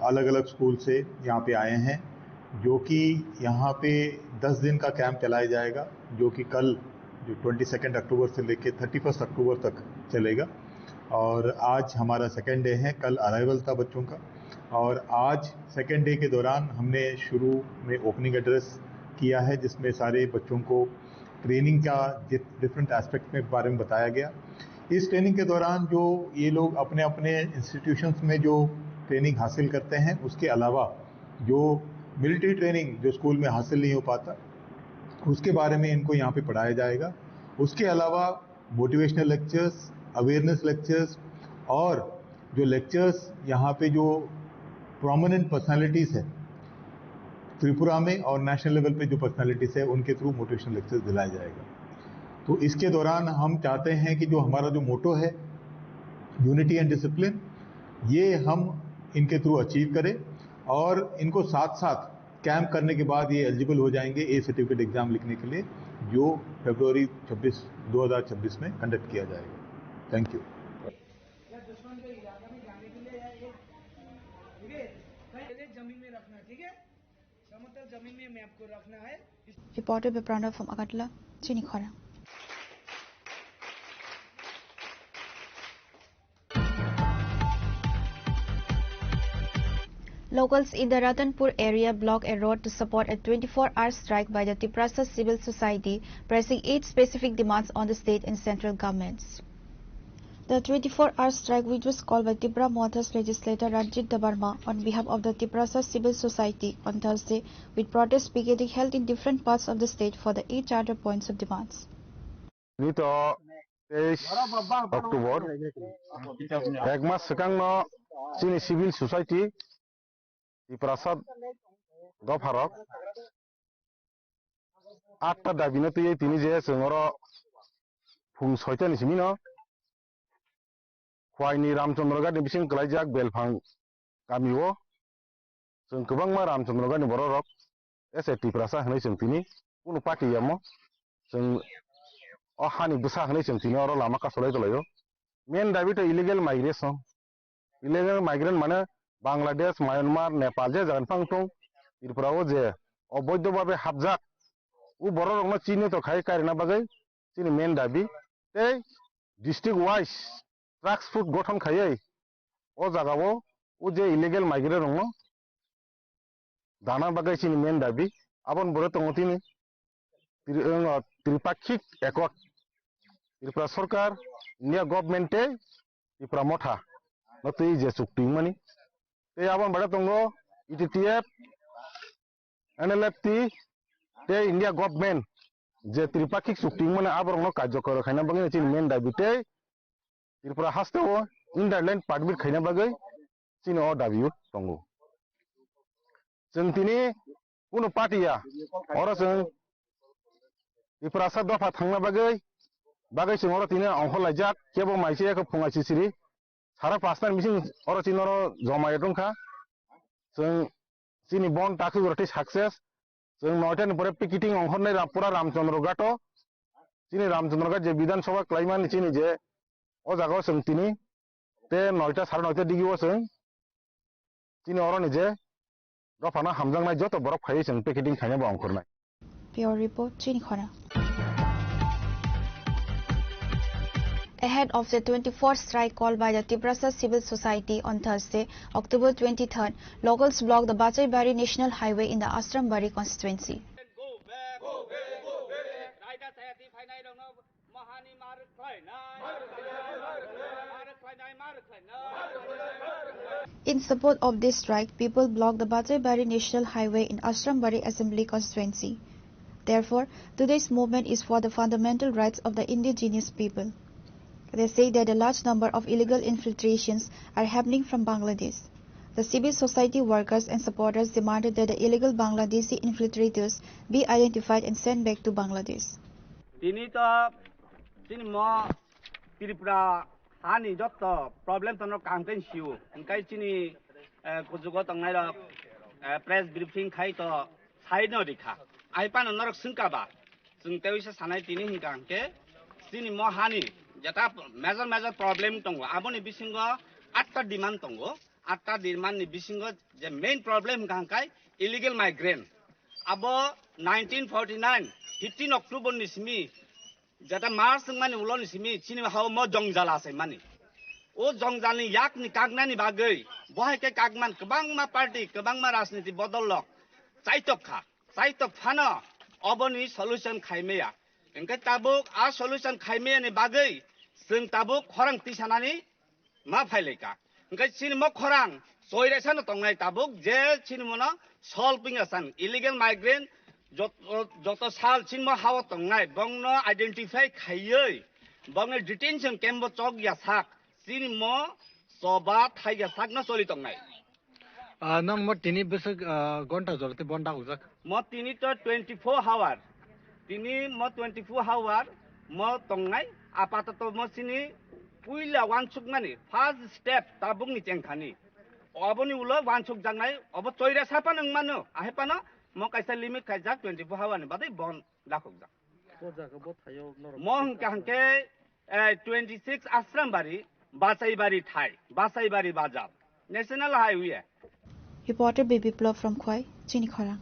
अलग अलग स्कूल से यहाँ पे आए हैं, जो कि यहाँ पे 10 दिन का कैंप चलाया जाएगा, जो कि कल जो 22 अक्टूबर से लेकर 31 अक्टूबर तक चलेगा। और आज हमारा सेकेंड डे है। कल अराइवल था बच्चों का, और आज सेकेंड डे के दौरान हमने शुरू में ओपनिंग एड्रेस किया है, जिसमें सारे बच्चों को ट्रेनिंग का डिफरेंट एस्पेक्ट में बारे में बताया गया। इस ट्रेनिंग के दौरान जो ये लोग अपने अपने इंस्टीट्यूशंस में जो ट्रेनिंग हासिल करते हैं, उसके अलावा जो मिलिट्री ट्रेनिंग जो स्कूल में हासिल नहीं हो पाता, उसके बारे में इनको यहाँ पे पढ़ाया जाएगा। उसके अलावा मोटिवेशनल लेक्चर्स, अवेयरनेस लेक्चर्स और जो लेक्चर्स यहाँ पे जो प्रोमिनेंट पर्सनालिटीज़ है त्रिपुरा में और नेशनल लेवल पे जो पर्सनालिटीज़ है, उनके थ्रू मोटिवेशनल लेक्चर्स दिलाया जाएगा। तो इसके दौरान हम चाहते हैं कि जो हमारा जो मोटो है यूनिटी एंड डिसिप्लिन, ये हम इनके थ्रू अचीव करें, और इनको साथ साथ कैंप करने के बाद ये एलिजिबल हो जाएंगे ए सर्टिफिकेट एग्जाम लिखने के लिए, जो फरवरी 2026 में कंडक्ट किया जाएगा। Thank you. Reported by Pranav from Agartala, Chini Khora. Locals in the Ratanpur area blocked a road to support a 24-hour strike by the Tiprasa Civil Society, pressing 8 specific demands on the state and central governments. The 24-hour strike, which was called by Tripura Mothers legislator Ranjit Dabarma on behalf of the Tiprasa Civil Society on Thursday, with protests picketing held in different parts of the state for the 8 charter points of demands. 23 October এক মাস সিগাংনো চিনি civil society ত্রিপ্রাসাদ গফারক 8টা দাবিनो তুই তিনি যে जोंर फुं 6टानि सिमिनो खवाइनि रामचंद्र गार्डनि बिसिं गलायजाक बेलफां गामियाव जों गोबांमा रामचंद्र गार्डनि बररक एसे टिप्रासा होनाय जों तिनि कुनु पार्टियामो जों अ हानि बुसा होनाय जों तिनि अर लामा कासलाय दलायो मेन दाबि तो इलीगल माइग्रेशन इलीगल माइग्रेंट माने बांग्लादेश म्यांमार नेपाल जे जानफां दं त्रिपुराव जे अबैधभावे हाबजाक उ बररकनो चिनि तो खाय कारिना बागै चिनि मेन दाबि ते डिस्ट्रिक्ट वाइज ट्राक्स फुट गठन खायै ओ जागावो उ जे इलीगल माइग्रेंट दङ दाना बागै चिनि मेन दाबि आबन बरे दङ तिनि त्रिपाक्षिक एकर्ड त्रिपुरा सरकार इंडिया गवर्नमेंट त्रिपुरा मथा नतै जे चुक्ति मानि ते आबन बरे दङ इटिटिएफ एनएलएफटी তে ইন্ডিয়া গভর্নমেন্ট যে ত্রিপাক্ষিক চুক্তি মানে আবরণ কার্যকর খাইনা বাকি চিনি মেন দাবিতে ত্রিপুরা হাস্তেও ইন্টারল্যান্ড পার্টবিট খাইনা বাকি চিনি অ দাবিও दङ जों दिनै কোনো পার্টিয়া অরা जों ত্রিপুরা सा दफा थांना बागै जों अरा दिनै अंख लायजाक केबो माइसे एक फुङाइसि सिरि सारा पासना मिसिं अरा चिनर जमाय दंखा जों चिनि बन ताखु रति सक्सेस जों 9टानि परे पिकेटिं अंखरनाय पुरा रामचंद्र घाटो चिनि रामचंद्र घाट जे विधानसभा क्लाइमानि चिनि जे अ जागाव जों दिनै ते 9टा 9:30 दिगिव जों चिनि अरनि जे दफाना हामजांनाय जत बरफ खायो जों picketing खायनाय अंखरनाय Pure report, Chinikhara. Ahead of the 24th strike called by the Tiprasa Civil Society on Thursday, October 23rd, locals blocked the Bachai-Bari National Highway in the Ashram-Bari constituency. In support of this strike, people blocked the Bachai-Bari National Highway in Ashram-Bari Assembly constituency. Therefore, today's movement is for the fundamental rights of the indigenous people. They say that a large number of illegal infiltrations are happening from Bangladesh. The civil society workers and supporters demanded that the illegal Bangladeshi infiltrators be identified and sent back to Bangladesh. Tini to sini mo Tripura hani jotto problem tono campaign siu. Engkai sini kujugo tongnai ro press briefing khai to sai no dikha. Ai pan norok singkaba. Singtewisa sanai tini hingangke sini mo hani jata major problem tongo. Aboni bisingo 8ta demand tongo. 8ta demand ni bisingo je main problem hingangkai illegal migrant. Abo 1949 15 October ni simi jata March mani ulo ni simi chini hau mo jongjala sai mani. O jongjal ni yak ni kagna ni bagai. Bohai ke kagman kebang ma party kebang ma rajniti bodolok. Chaitok kha. Chaitok phana oboni solution khaimea. Engkai tabuk a solution khaimea ni bagai. Sing tabuk khorang tisanani ma phaileka. Engkai chini mo khorang soiresan tongnai tabuk je chini mo na solving asan illegal migrant joto sal chinmo hawa tongnai bongno identify khayoi bongno detention camp bo chok ya sak chinmo soba thai ya sak na choli tongnai nang mo tini besak gonta jorte bonda ujak mo tini to 24 hour tini mo 24 hour mo tongnai apato mo sini puila wansuk mani first step tabung ni chengkhani oboni ulo wansuk jangnai obo choira sapa nang mano ahepano mo kaisa limit kaisa 24 hour ni badai bon dakhok jak mo hangke 26 Ashram-Bari Bachai-Bari thai Bachai-Bari bazar national highway. Reporter Baby Plov from Khwai, Chinikhara.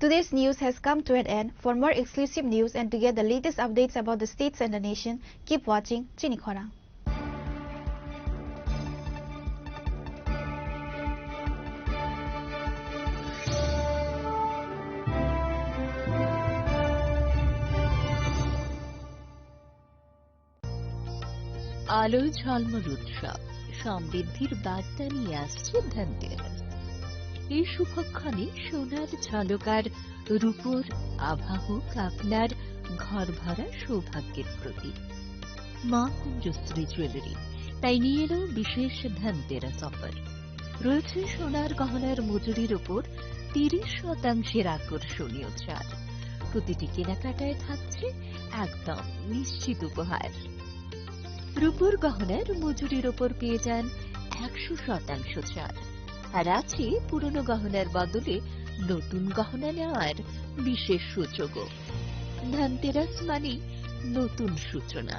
Today's news has come to an end. For more exclusive news and to get the latest updates about the states and the nation, keep watching Chinikhara. আলো ঝলমল উৎসব সমৃদ্ধির বার্তা নিয়ে আসছে ধনতেরাস। এই শুভক্ষণে সোনার ঝলকার রূপোর আভা হোক আপনার ঘর ভরা সৌভাগ্যের প্রতীক। মা কুঞ্জশ্রী জুয়েলারি তাই নিয়ে এলো বিশেষ ধনতেরাস অফার। রয়েছে সোনার গহনার মজুরির উপর 30% আকর্ষণীয় ছাড়। প্রতিটি কেনাকাটায় থাকছে একদম নিশ্চিত উপহার। রূপোর গহনার মজুরির ওপর পেয়ে যান 100% ছাড়। আর আছে পুরনো গহনার বদলে নতুন গহনা নেওয়ার বিশেষ সুযোগও। ধনতেরাস মানে নতুন সূচনা।